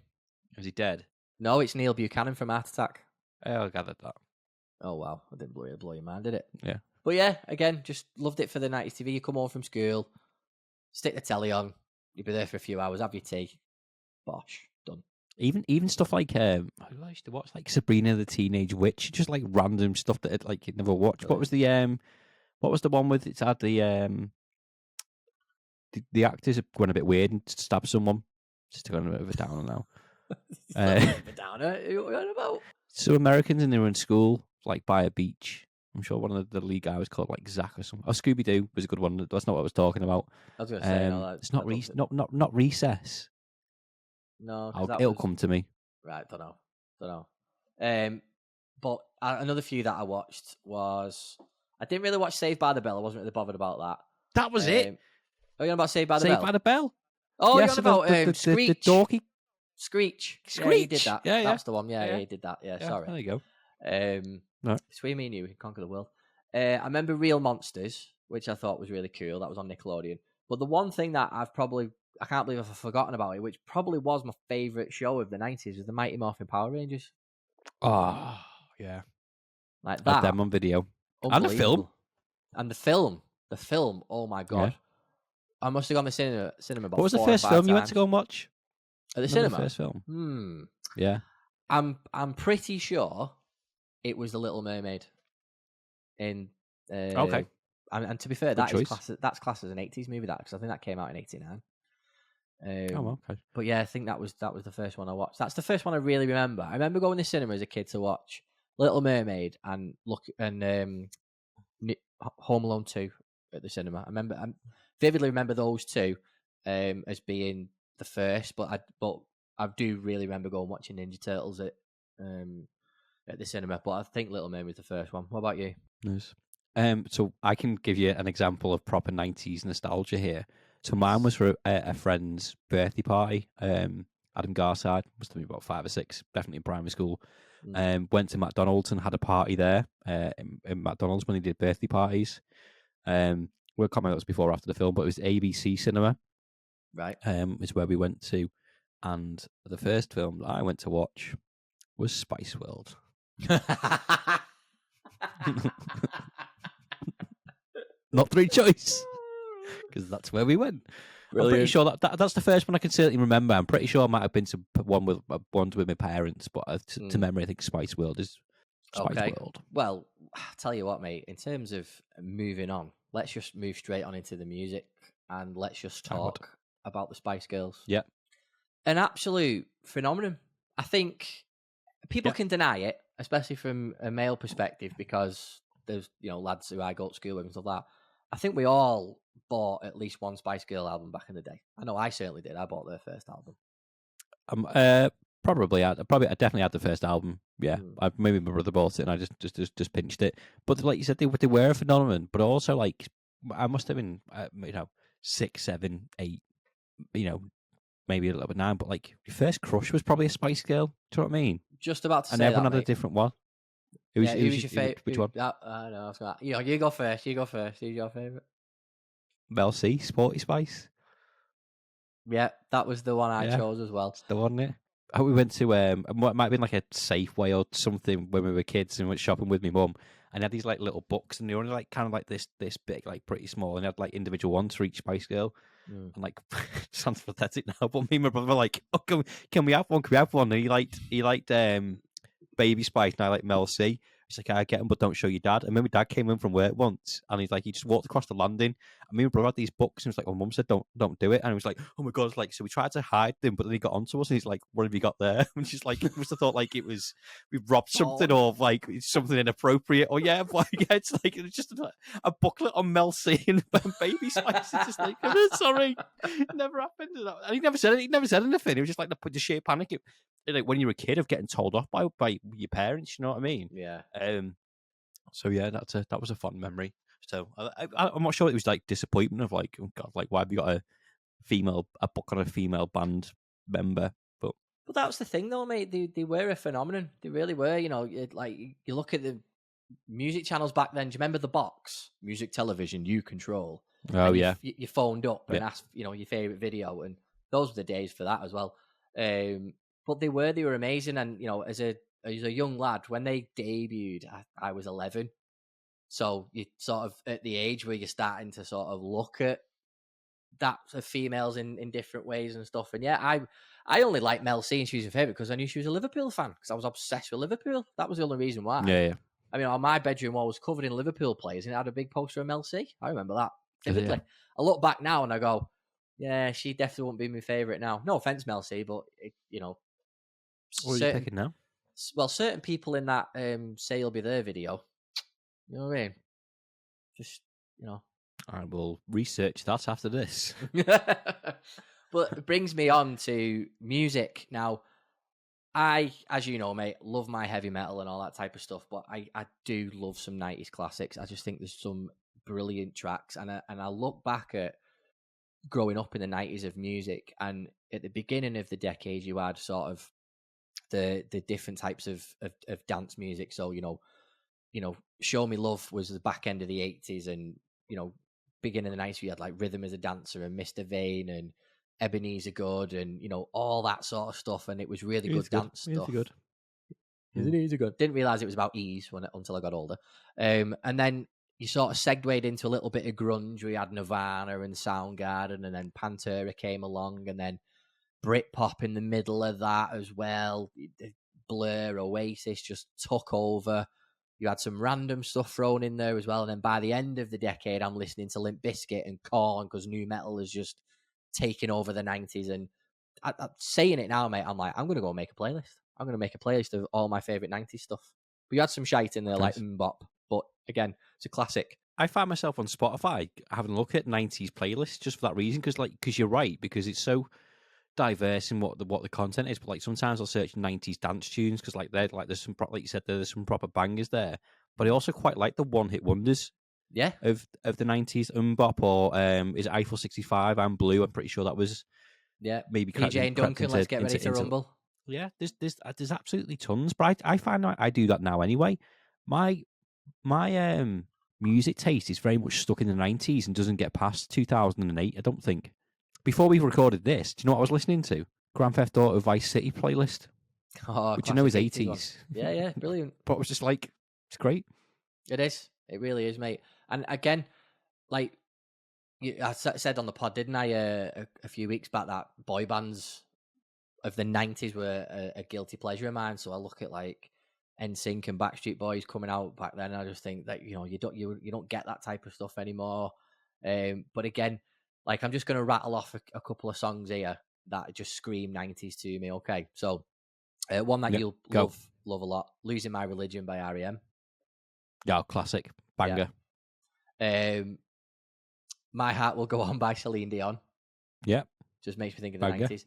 Is he dead? No, it's Neil Buchanan from Art Attack. I gathered that. Oh wow, I didn't blow your mind, did it? Yeah. But yeah, again, just loved it for the 90s TV. You come home from school, stick the telly on, you'd be there for a few hours, have your tea, bosh, done. Even stuff like I used to watch like Sabrina the Teenage Witch, just like random stuff that like you'd never watched. What was the one with it's had the actors are going a bit weird and stab someone. Just going a bit of a downer now. A downer. What are you on about? So Americans and they were in school, like by a beach. I'm sure one of the lead guy was called like Zach or something. Oh, Scooby Doo was a good one. That's not what I was talking about. I was going to say it's not Recess. No, it'll come to me. Right, don't know. But another few that I watched was I didn't really watch Saved by the Bell. I wasn't really bothered about that. That was it. Are you on about Saved by the Bell? Saved by the Bell. Oh, you're on about Screech. The dorky Screech. Screech. Yeah, he did that. Yeah, That's the one. Yeah, he did that. Yeah, sorry. There you go. No. Between me and you, we can conquer the world. I remember Real Monsters, which I thought was really cool. That was on Nickelodeon. But the one thing that I can't believe I've forgotten about it, which probably was my favourite show of the 90s, was the Mighty Morphin Power Rangers. Oh, yeah. Like that. Had them on video. And the film. And the film, oh my God. Yeah. I must have gone to cinema about 4 or 5 times. What was the first film you went to go and watch? At the cinema? The first film. Yeah. I'm pretty sure it was The Little Mermaid. Okay. And to be fair, that's classed as an 80s movie, because I think that came out in 89. Okay. But yeah, I think that was the first one I watched. That's the first one I really remember. I remember going to the cinema as a kid to watch Little Mermaid and Home Alone 2 at the cinema. I vividly remember those two as being the first, but I do really remember going watching Ninja Turtles at the cinema. But I think Little Mermaid was the first one. What about you? Nice. So I can give you an example of proper 90s nostalgia here. So mine was for a friend's birthday party. Adam Garside, must have been about 5 or 6, definitely in primary school. Went to McDonald's and had a party there in McDonald's when he did birthday parties. We'll comment on this before or after the film, but it was ABC Cinema. Right. Is where we went to. And the first film that I went to watch was Spice World. Not through choice, because that's where we went. Brilliant. I'm pretty sure that's the first one I can certainly remember. I'm pretty sure I might have been to one with my parents, but to memory, I think Spice World is Spice World. Well, I'll tell you what, mate. In terms of moving on, let's just move straight on into the music and let's just talk about the Spice Girls. Yeah, an absolute phenomenon. I think people can deny it, especially from a male perspective, because there's lads who I go to school with and stuff like that. I think we all bought at least one Spice Girl album back in the day. I know I certainly did. I bought their first album. Probably. I definitely had the first album. Yeah, maybe my brother bought it, and I just pinched it. But like you said, they were a phenomenon. But also, like, I must have been, 6, 7, 8. Maybe a little bit 9. But like, your first crush was probably a Spice Girl. Do you know what I mean? Just about to and say everyone that, had mate. a different one. Who was your favorite? Which one? I know. You go first. You go first. Who's your favorite? Mel C, Sporty Spice. Yeah, that was the one I chose as well. Still on it. We went to what might have been like a Safeway or something when we were kids, and went shopping with my mum. And had these like little books, and they were only like kind of like this big, like pretty small, and they had like individual ones for each Spice Girl. And like, sounds pathetic now, but me and my brother were like, "Oh, can we have one? Can we have one?" And he liked Baby Spice, and I like Mel C. He's like, I get him, but don't show your dad. And then my dad came in from work once, and he's like, he just walked across the landing. And me and my brother had these books, and he was like, well, Mum said don't do it. And he was like, oh my god, it's like, so we tried to hide them, but then he got onto us, and he's like, what have you got there? And she's like, must have thought like it was we've robbed something or like it's something inappropriate. Or yeah, it's like it's just a booklet on Mel C and Baby Spice. It's just like, sorry, it never happened. And he never said it. He never said anything. It was just like the sheer panic. Like when you're a kid of getting told off by your parents, you know what I mean? Yeah. So yeah, that was a fun memory. So I'm not sure it was like disappointment of like, oh god, like why have you got a book on a female band member? But that was the thing though, mate. They were a phenomenon. They really were. You know, like you look at the music channels back then. Do you remember the box? Music television, you control. Oh yeah, you phoned up and asked, your favorite video, and those were the days for that as well. But they were amazing, and as a young lad when they debuted, I was 11, so you sort of at the age where you're starting to sort of look at that of females in different ways and stuff. And yeah, I only liked Mel C and she was my favorite because I knew she was a Liverpool fan because I was obsessed with Liverpool. That was the only reason why. Yeah. I mean, my bedroom wall was covered in Liverpool players and it had a big poster of Mel C. I remember that vividly. I look back now and I go, yeah, she definitely wouldn't be my favorite now. No offense, Mel C, but what are you picking now? Well, certain people in that Say You'll Be There video, you know what I mean? Just, I will research that after this. But it brings me on to music. Now, I, as you know, mate, love my heavy metal and all that type of stuff, but I do love some 90s classics. I just think there's some brilliant tracks. And I look back at growing up in the 90s of music, and at the beginning of the decade, you had sort of the different types of dance music. So, Show Me Love was the back end of the 80s, and, beginning of the 90s, we had like Rhythm as a Dancer and Mr. Vane and Ebenezer Good and, all that sort of stuff. And it was really good dance stuff. Good. Easy good. Didn't realize it was about ease until I got older. And then you sort of segued into a little bit of grunge. We had Nirvana and Soundgarden, and then Pantera came along, and then Britpop in the middle of that as well. Blur, Oasis just took over. You had some random stuff thrown in there as well. And then by the end of the decade, I'm listening to Limp Bizkit and Korn because nu metal is just taking over the 90s. And I'm saying it now, mate, I'm like, I'm going to go make a playlist. I'm going to make a playlist of all my favourite 90s stuff. But you had some shite in there like Mbop. But again, it's a classic. I find myself on Spotify having a look at 90s playlists just for that reason. Because you're right, because it's so diverse in what the content is, but like sometimes I'll search 90s dance tunes because like there's some like you said there's some proper bangers there, but I also quite like the one hit wonders of the 90s. Mbop or is it Eiffel 65 and Blue? I'm pretty sure that was maybe PJ and Duncan. Let's get ready to rumble. Yeah, there's absolutely tons, but I find I do that now anyway. My music taste is very much stuck in the 90s and doesn't get past 2008. I don't think. Before we recorded this, do you know what I was listening to? Grand Theft Auto Vice City playlist. Which you know is 80s. Yeah, brilliant. But it was just like, it's great. It is. It really is, mate. And again, like I said on the pod, didn't I, a few weeks back, that boy bands of the 90s were a guilty pleasure of mine. So I look at like NSYNC and Backstreet Boys coming out back then, and I just think that, you don't get that type of stuff anymore. But again, like, I'm just going to rattle off a couple of songs here that just scream 90s to me, okay? So, one that you'll love a lot, Losing My Religion by R.E.M. Yeah, classic. Banger. Yeah. My Heart Will Go On by Celine Dion. Yeah. Just makes me think of the 90s.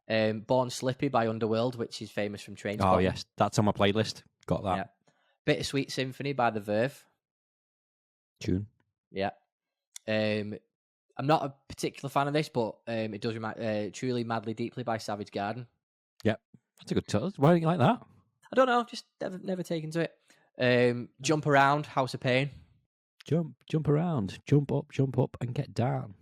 Born Slippy by Underworld, which is famous from Trainspotting. Oh yes, that's on my playlist. Got that. Yeah. Bittersweet Symphony by The Verve. Tune. Yeah. I'm not a particular fan of this, but it does remind Truly Madly Deeply by Savage Garden. Yep. That's a good touch. Why don't you like that? I don't know, just never taken to it. Jump Around, House of Pain. Jump around, jump up, and get down.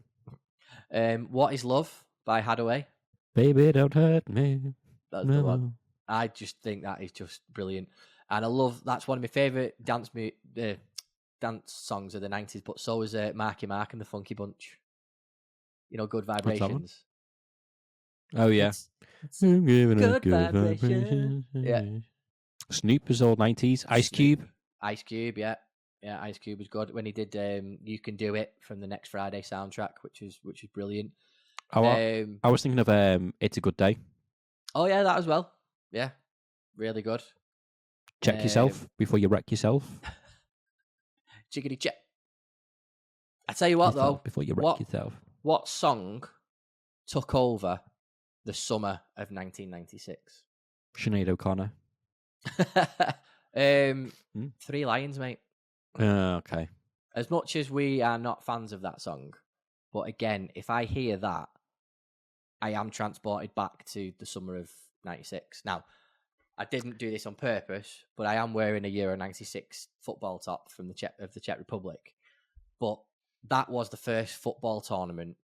What Is Love by Hadaway. Baby, don't hurt me. That's the one. I just think that is just brilliant, and I love. That's one of my favorite dance songs of the 90s. But so is Marky Mark and the Funky Bunch. You know, Good Vibrations. Oh yeah, it's good vibrations. Yeah. Snoop is all 90s. Ice Cube. Ice Cube, yeah. Ice Cube was good when he did "You Can Do It" from the Next Friday soundtrack, which is brilliant. I was thinking of "It's a Good Day." Oh yeah, that as well. Yeah, really good. Check yourself before you wreck yourself. Chickity check. I tell you what, though, before you wreck yourself. What song took over the summer of 1996? Sinead O'Connor. 3 Lions, mate. Okay. As much as we are not fans of that song, but again, if I hear that, I am transported back to the summer of 96. Now, I didn't do this on purpose, but I am wearing a Euro 96 football top from the Czech Republic. But that was the first football tournament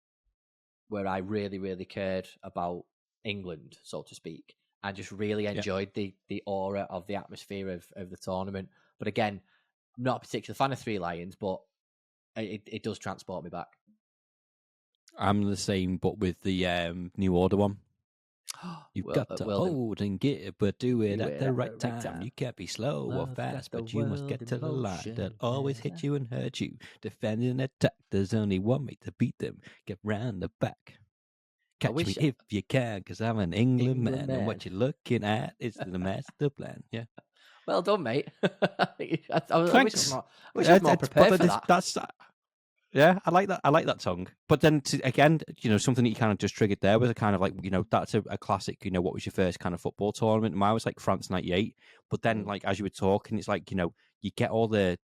where I really, really cared about England, so to speak. I just really enjoyed the aura of the atmosphere of the tournament. But again, I'm not a particular fan of 3 Lions, but it does transport me back. I'm the same, but with the New Order one. You've got to hold and get, but do it at the right time. You can't be slow or fast, but you must get to the line. They'll always hit you and hurt you. Defend and attack. There's only one way to beat them. Get round the back. Catch me if you can, because I'm an England man. And what you're looking at is the master plan. Yeah. Well done, mate. Thanks. I wish I was more prepared for that. Yeah, I like that. I like that song. But then again, something that you kind of just triggered there was a kind of like, that's a classic. What was your first kind of football tournament? Mine was like France '98. But then, like as you were talking, it's like you get all the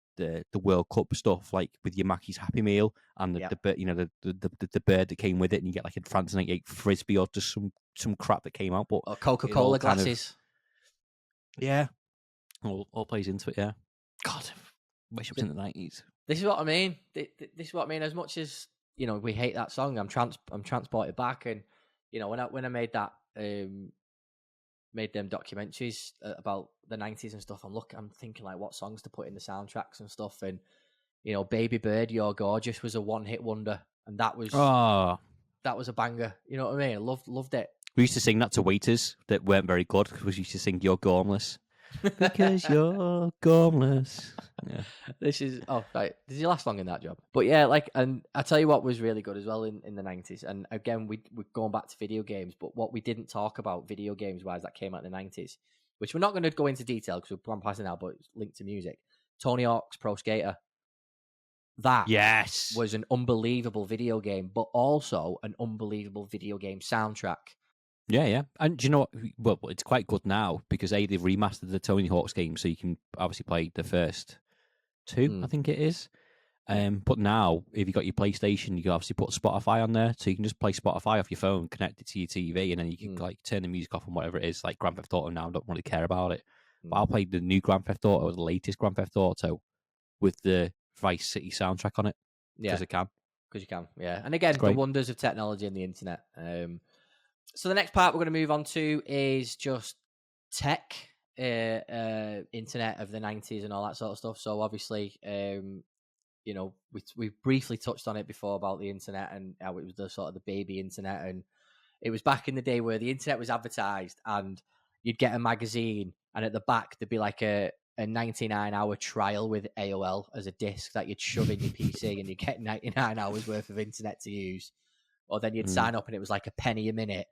World Cup stuff, like with your Mackey's Happy Meal and the bird that came with it, and you get like a France '98 frisbee or just some crap that came out. But or Coca-Cola glasses. Yeah, all plays into it. Yeah. God, I wish it was in the 90s. This is what I mean. This is what I mean. As much as we hate that song, I'm transported back, and when I made that made them documentaries about the 90s and stuff. I'm thinking like what songs to put in the soundtracks and stuff, and Baby Bird, You're Gorgeous was a one-hit wonder, and that was a banger. You know what I mean? I loved it. We used to sing that to waiters that weren't very good because we used to sing "You're Gormless." Because you're gormless. Yeah. This is right. This is your last song in that job. But yeah, and I tell you what was really good as well in the 90s. And again, we're going back to video games, but what we didn't talk about video games wise that came out in the 90s, which we're not going to go into detail because we're passing out, but it's linked to music. Tony Hawk's Pro Skater. That was an unbelievable video game, but also an unbelievable video game soundtrack. Yeah. And do you know what? Well, it's quite good now because they've remastered the Tony Hawk's game, so you can obviously play the first 2, I think it is. But now, if you got your PlayStation, you can obviously put Spotify on there, so you can just play Spotify off your phone, connect it to your TV, and then you can like turn the music off and whatever it is. Like Grand Theft Auto now, I don't really care about it. But I'll play the new Grand Theft Auto, or the latest Grand Theft Auto, with the Vice City soundtrack on it. Because I can. Because you can, yeah. And again, the wonders of technology and the internet. So the next part we're going to move on to is just tech, internet of the 90s and all that sort of stuff. So obviously, we briefly touched on it before about the internet and how it was the sort of the baby internet. And it was back in the day where the internet was advertised and you'd get a magazine and at the back there'd be like a 99-hour trial with AOL as a disc that you'd shove in your PC and you'd get 99 hours worth of internet to use. Or then you'd sign up and it was like a penny a minute.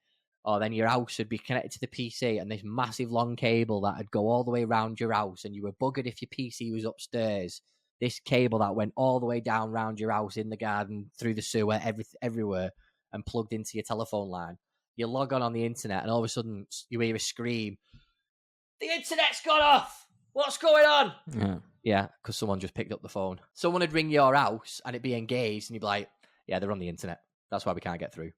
Or then your house would be connected to the PC and this massive long cable that would go all the way around your house, and you were buggered if your PC was upstairs. This cable that went all the way down around your house, in the garden, through the sewer, everywhere, and plugged into your telephone line. you log on the internet, and all of a sudden you hear a scream, "The internet's gone off! What's going on?" Yeah, because someone just picked up the phone. Someone would ring your house, and it'd be engaged, and you'd be like, "Yeah, they're on the internet. That's why we can't get through."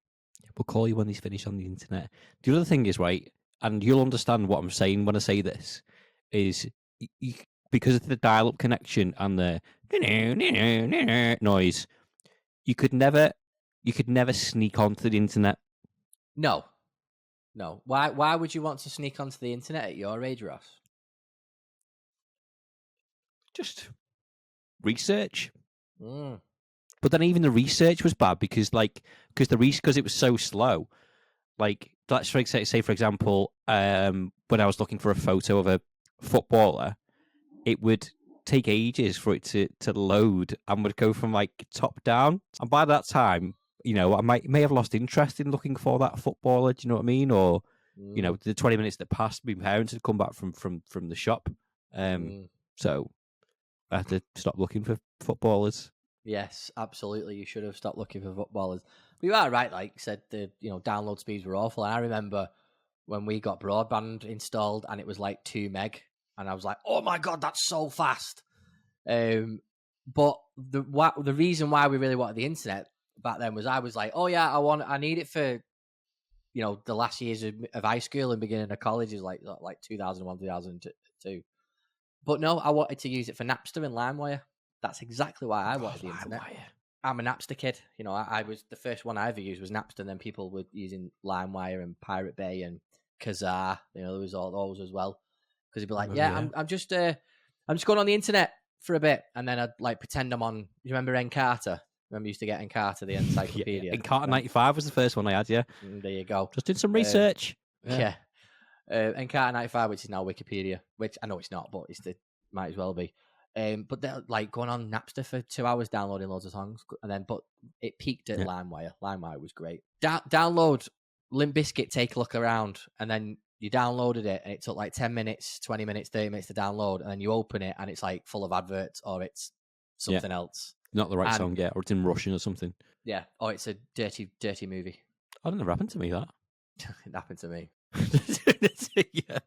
We'll call you when he's finished on the internet. The other thing is, right, and you'll understand what I'm saying when I say this, is because of the dial-up connection and the noise, you could never sneak onto the internet. No. Why would you want to sneak onto the internet at your age, Ross? Just research. But then even the research was bad because it was so slow. Like, let's say for example, when I was looking for a photo of a footballer, it would take ages for it to load and would go from like top down. And by that time, I may have lost interest in looking for that footballer. Do you know what I mean? Or the 20 minutes that passed, my parents had come back from the shop, so I had to stop looking for footballers. Yes, absolutely. You should have stopped looking for footballers. But you are right, like you said, the download speeds were awful. And I remember when we got broadband installed and it was like 2 meg, and I was like, "Oh my god, that's so fast!" But the reason why we really wanted the internet back then was I was like, "Oh yeah, I need it for the last years of high school and beginning of college is like 2001, 2002." But no, I wanted to use it for Napster and LimeWire. That's exactly why I wanted the internet. I'm a Napster kid. I was the first one I ever used was Napster, and then people were using LimeWire and Pirate Bay and Kazaa. There was all those as well. Because you'd be like, I'm just going on the internet for a bit, and then I'd like pretend I'm on. You remember Encarta? Remember, you used to get Encarta, the encyclopedia. Encarta 95 was the first one I had. Yeah, there you go. Just did some research. Encarta 95, which is now Wikipedia, which I know it's not, but might as well be. But they're like going on Napster for 2 hours downloading loads of songs, but it peaked at LimeWire. LimeWire was great. Download Limp Bizkit, Take a Look Around, and then you downloaded it, and it took like 10 minutes, 20 minutes, 30 minutes to download, and then you open it, and it's like full of adverts, or it's something else. Not the right song, or it's in Russian or something. Yeah, or it's a dirty, dirty movie. Oh, it never happened to me, that. It happened to me. Yeah.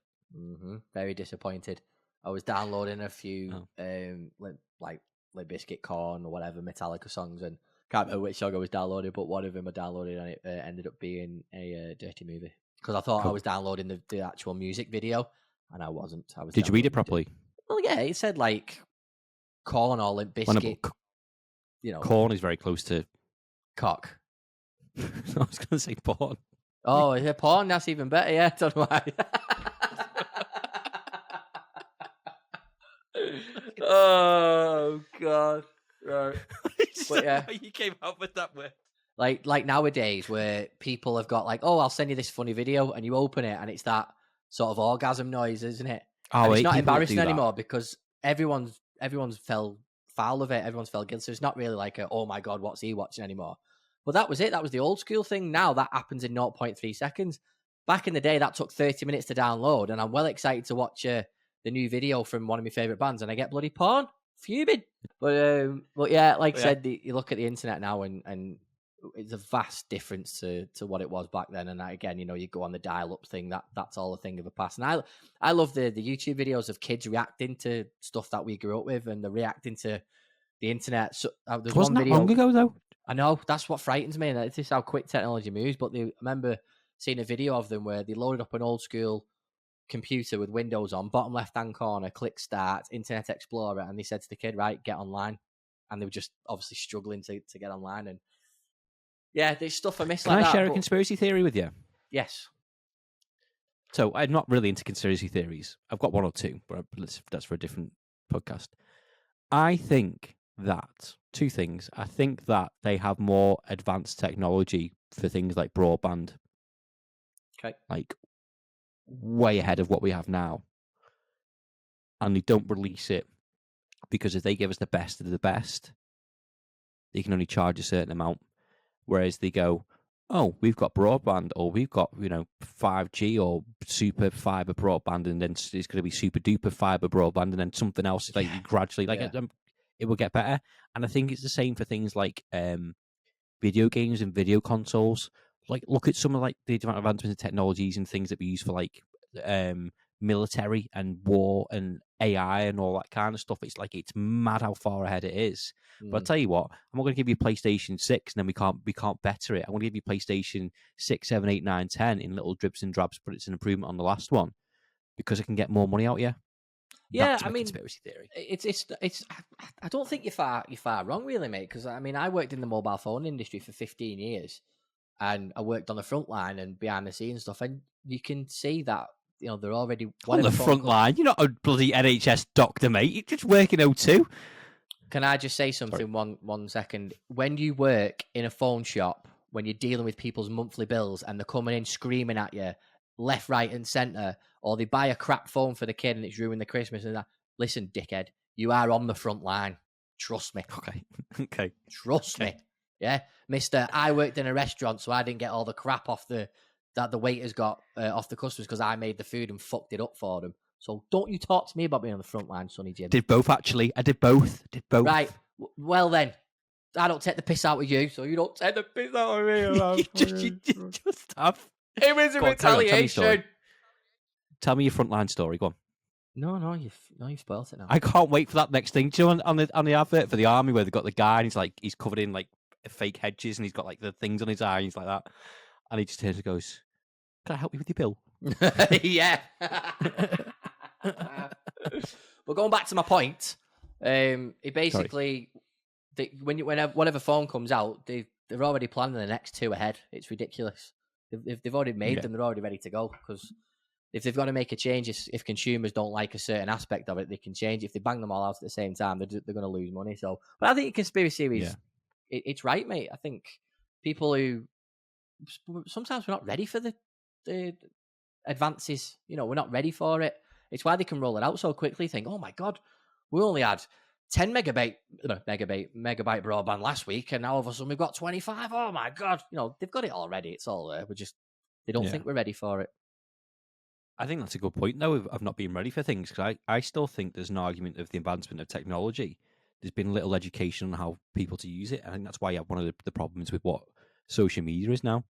Very disappointed. I was downloading a few like Limp Bizkit, Korn, or whatever Metallica songs, and can't remember which song I was downloading, but one of them I downloaded, and it ended up being a dirty movie because I thought I was downloading the actual music video, and I wasn't. Did you read it properly? Well, yeah, it said like Korn or Limp Bizkit. Korn is very close to cock. I was going to say porn. Oh, is it porn? That's even better. Yeah, don't know why. Oh god! Right, but yeah, you came up with that word. Like nowadays, where people have got like, "Oh, I'll send you this funny video," and you open it, and it's that sort of orgasm noise, isn't it? And it's not embarrassing anymore because everyone's fell foul of it. Everyone's fell guilty. So it's not really like "Oh my god, what's he watching?" anymore. But that was it. That was the old school thing. Now that happens in 0.3 seconds. Back in the day, that took 30 minutes to download, and I'm well excited to watch the new video from one of my favorite bands, and I get bloody porn, fuming. But yeah, like I said, you look at the internet now, and it's a vast difference to what it was back then. And again, you go on the dial-up thing. That's all a thing of the past. And I love the YouTube videos of kids reacting to stuff that we grew up with, and they're reacting to the internet. So there's wasn't one video, that long ago though. I know, that's what frightens me, and this is how quick technology moves. But I remember seeing a video of them where they loaded up an old school computer with Windows on, bottom left hand corner, click start, Internet Explorer, and they said to the kid, right, get online. And they were just obviously struggling to get online. And yeah, there's stuff I miss. Can I share a conspiracy theory with you? Yes. So I'm not really into conspiracy theories. I've got one or two, but that's for a different podcast. I think that two things. I think that they have more advanced technology for things like broadband. Okay. Like way ahead of what we have now. And they don't release it because if they give us the best of the best, they can only charge a certain amount. Whereas they go, oh, we've got broadband, or we've got 5G or super fiber broadband, and then it's going to be super duper fiber broadband, and then something else gradually it will get better. And I think it's the same for things like video games and video consoles. like look at some of like the advancements in technologies and things that we use for like military and war and AI and all that kind of stuff. It's like it's mad how far ahead it is. But I'll tell you what, I'm not going to give you PlayStation 6 and then we can't better it. I'm going to give you PlayStation 6, 7, 8, 9, 10 in little drips and drabs, but it's an improvement on the last one because I can get more money out of you. Yeah, That's I mean, conspiracy theory. It's. I don't think you're far wrong, really, mate. Because I mean, I worked in the mobile phone industry for 15 years, and I worked on the front line and behind the scenes stuff, and you can see that they're already on the front line. You're not a bloody NHS doctor, mate. You're just working O2. Can I just say something? One second. When you work in a phone shop, when you're dealing with people's monthly bills and they're coming in screaming at you, left, right, and centre, or they buy a crap phone for the kid and it's ruined the Christmas and that. Listen, dickhead, you are on the front line. Trust me. Okay. Trust me. Yeah, Mister. I worked in a restaurant, so I didn't get all the crap off that the waiters got off the customers because I made the food and fucked it up for them. So don't you talk to me about being on the front line, Sonny Jim. Did both, actually. I did both. Right. Well, then. I don't take the piss out of you, so you don't take the piss out of me. you just have. It was a retaliation. Tell me your frontline story. Go on. No, you've spoiled it now. I can't wait for that next thing. Do you know on the advert for the army where they've got the guy and he's covered in like fake hedges and he's got like the things on his eyes like that, and he just turns and goes, "Can I help you with your bill?" Yeah. But going back to my point, it basically whenever phone comes out, they're already planning the next two ahead. It's ridiculous. They've already made them. They're already ready to go because if they've got to make a change, if consumers don't like a certain aspect of it, they can change. If they bang them all out at the same time, they're going to lose money. So, but I think conspiracy theories, it's right, mate. I think people who sometimes we're not ready for the advances. We're not ready for it. It's why they can roll it out so quickly. Think, oh my god, we only had 10 megabyte broadband last week, and now all of a sudden we've got 25. Oh my god, they've got it already. It's all there. They don't think we're ready for it. I think that's a good point, though, of not being ready for things, because I still think there's an argument of the advancement of technology. There's been little education on how people to use it. I think that's why you have one of the problems with what social media is now.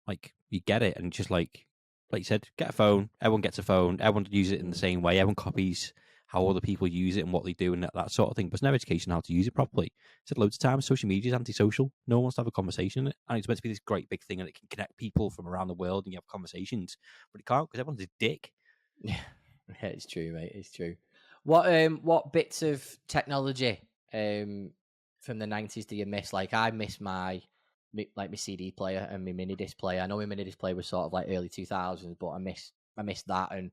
Like, you get it, and just like you said, get a phone. Everyone gets a phone. Everyone uses it in the same way. Everyone copies how other people use it and what they do and that sort of thing. But there's no education on how to use it properly. I said loads of times, social media is antisocial. No one wants to have a conversation in it. And it's meant to be this great big thing and it can connect people from around the world and you have conversations. But it can't because everyone's a dick. Yeah, it's true, mate. It's true. What bits of technology from the 90s do you miss? Like, I miss my CD player and my mini disc player. I know my mini disc player was sort of like early 2000s, but I miss that. And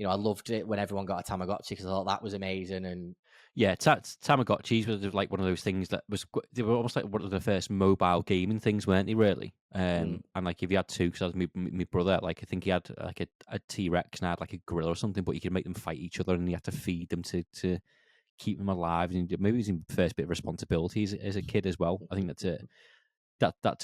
I loved it when everyone got a Tamagotchi because I thought that was amazing. And yeah, Tamagotchis was like one of those things they were almost like one of the first mobile gaming things, weren't they? Really. And like if you had two, because I was my brother, like I think he had like a T-Rex and I had like a gorilla or something, but you could make them fight each other and you had to feed them to keep them alive. And maybe it was the first bit of responsibility as a kid as well. I think that's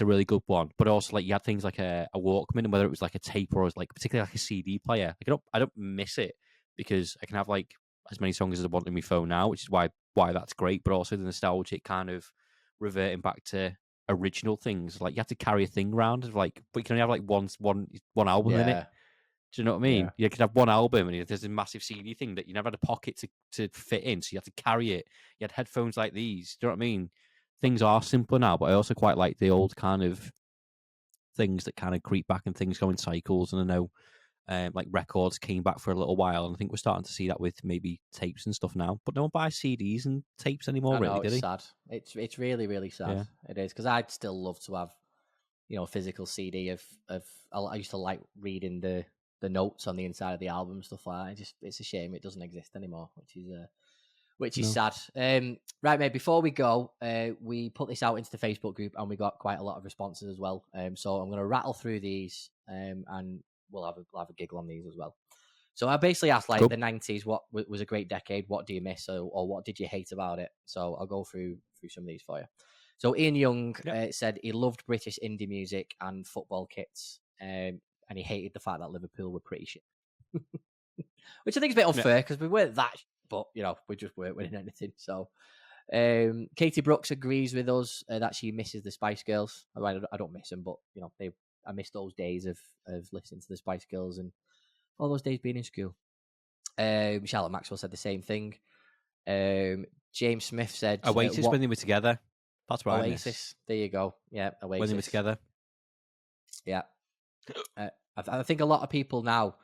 a really good one. But also, like, you had things like a Walkman, and whether it was like a tape or like particularly like a CD player. Like, I don't miss it because I can have like as many songs as I want on my phone now, which is why that's great. But also the nostalgic kind of reverting back to original things. Like, you have to carry a thing around of like, but you can only have like one album in it. Do you know what I mean? Yeah. You could have one album, and there's a massive CD thing that you never had a pocket to fit in, so you had to carry it. You had headphones like these. Do you know what I mean? Things are simpler now, but I also quite like the old kind of things that kind of creep back and things go in cycles. And I know like records came back for a little while, and I think we're starting to see that with maybe tapes and stuff now. But no one buys CDs and tapes anymore, really, do they? It's sad. It's really, really sad. Yeah. It is, because I'd still love to have, a physical CD of I used to like reading the notes on the inside of the album, stuff like that. It's a shame it doesn't exist anymore, which is sad. Right, mate, before we go, we put this out into the Facebook group and we got quite a lot of responses as well. So I'm going to rattle through these and we'll have a giggle on these as well. So I basically asked, like, the 90s, what was a great decade? What do you miss? Or what did you hate about it? So I'll go through some of these for you. So Ian Young said he loved British indie music and football kits, and he hated the fact that Liverpool were pretty shit. Which I think is a bit unfair because we weren't that but we just weren't winning anything. So Katie Brooks agrees with us that she misses the Spice Girls. I don't miss them, but they I miss those days of listening to the Spice Girls and all those days being in school. Charlotte Maxwell said the same thing. James Smith said Oasis when they were together. That's what Oasis. I miss. There you go. Yeah, Oasis. When they were together. Yeah. I think a lot of people now,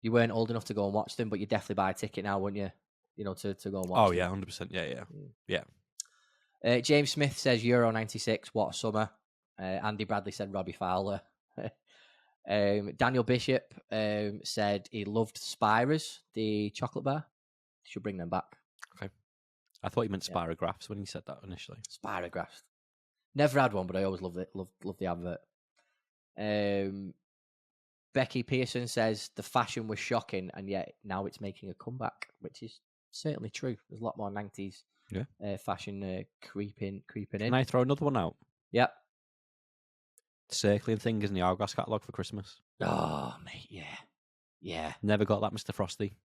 you weren't old enough to go and watch them, but you definitely buy a ticket now, wouldn't you? You know, to go and watch them. Yeah, 100%. Yeah. James Smith says Euro 96, what a summer. Andy Bradley said Robbie Fowler. Daniel Bishop said he loved Spirers, the chocolate bar. Should bring them back. Okay. I thought you meant spirographs when you said that initially. Spirographs. Never had one, but I always loved it. Loved the advert. Becky Pearson says the fashion was shocking, and yet now it's making a comeback, which is certainly true. There's a lot more 90s fashion creeping in. Can I throw another one out? Yep. Circling thing is in the Hourglass catalogue for Christmas. Oh, mate, yeah. Never got that, Mr. Frosty.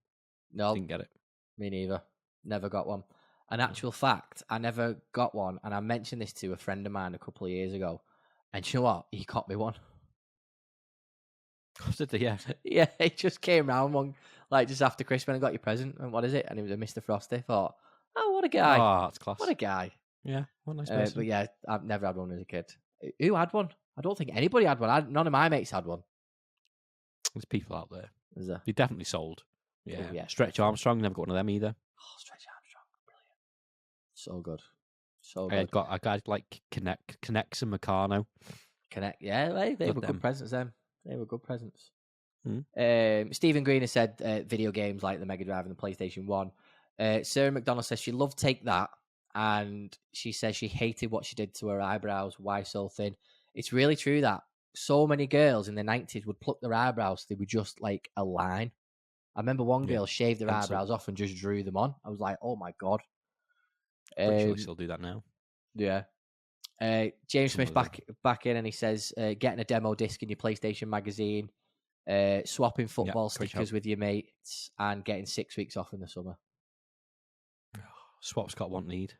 No, didn't get it. Me neither. Never got one. An actual fact, I never got one, and I mentioned this to a friend of mine a couple of years ago, and you know what? He got me one. Did they? Yeah. Yeah, he just came round one, like just after Christmas and got your present. And what is it? And it was a Mr. Frosty. I thought, oh, what a guy. Oh, that's class. What a guy. Yeah, what a nice person. But yeah, I've never had one as a kid. Who had one? I don't think anybody had one. None of my mates had one. There's people out there. Is there? They definitely sold. Yeah. Oh, yeah. Stretch Armstrong, never got one of them either. Oh, Stretch Armstrong. Brilliant. So good. So good. I got a guy like Connects and Meccano. Connect. Yeah, they were them. good presents then. They were good presents. Mm. Stephen Green has said video games like the Mega Drive and the PlayStation 1. Sarah McDonald says she loved Take That, and she says she hated what she did to her eyebrows. Why so thin? It's really true that so many girls in the 90s would pluck their eyebrows. They were just like a line. I remember one girl shaved their eyebrows off and just drew them on. I was like, oh my God. Pretty sure we still do that now. Yeah. James Smith back in, and he says getting a demo disc in your PlayStation magazine, swapping football stickers with your mates, and getting 6 weeks off in the summer. Swap's got one need.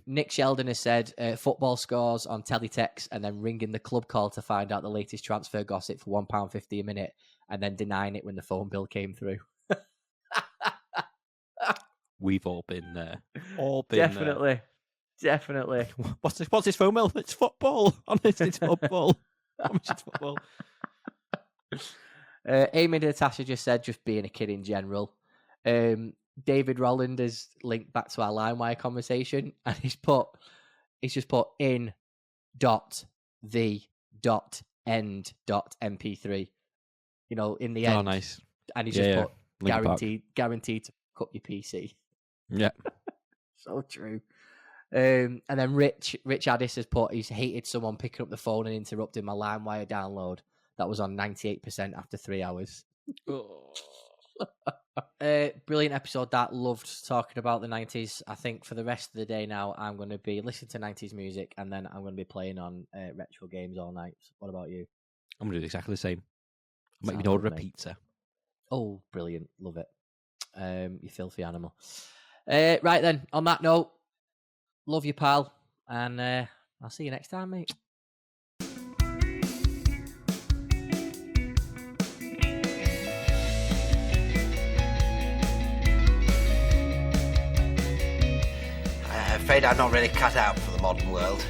Nick Sheldon has said football scores on teletext and then ringing the club call to find out the latest transfer gossip for £1.50 a minute, and then denying it when the phone bill came through. We've all been there. All been Definitely. What's his phone bill? It's football. Honest, it's football. It's football. Amy Natasha just said just being a kid in general. David Rolland has linked back to our LimeWire conversation, and he's just put in the end mp3. You know, in the end. Oh, nice. And he's just put guaranteed to pick up your PC. Yeah. So true. And then Rich Addis has put he's hated someone picking up the phone and interrupting my LimeWire download that was on 98% after 3 hours. Brilliant episode that. Loved talking about the 90s. I think for the rest of the day now, I'm going to be listening to 90s music, and then I'm going to be playing on retro games all night. What about you? I'm going to do exactly the same. I might even order a pizza. Oh, brilliant. Love it. You filthy animal. Right then, on that note, love you, pal, and I'll see you next time, mate. I'm afraid I'm not really cut out for the modern world.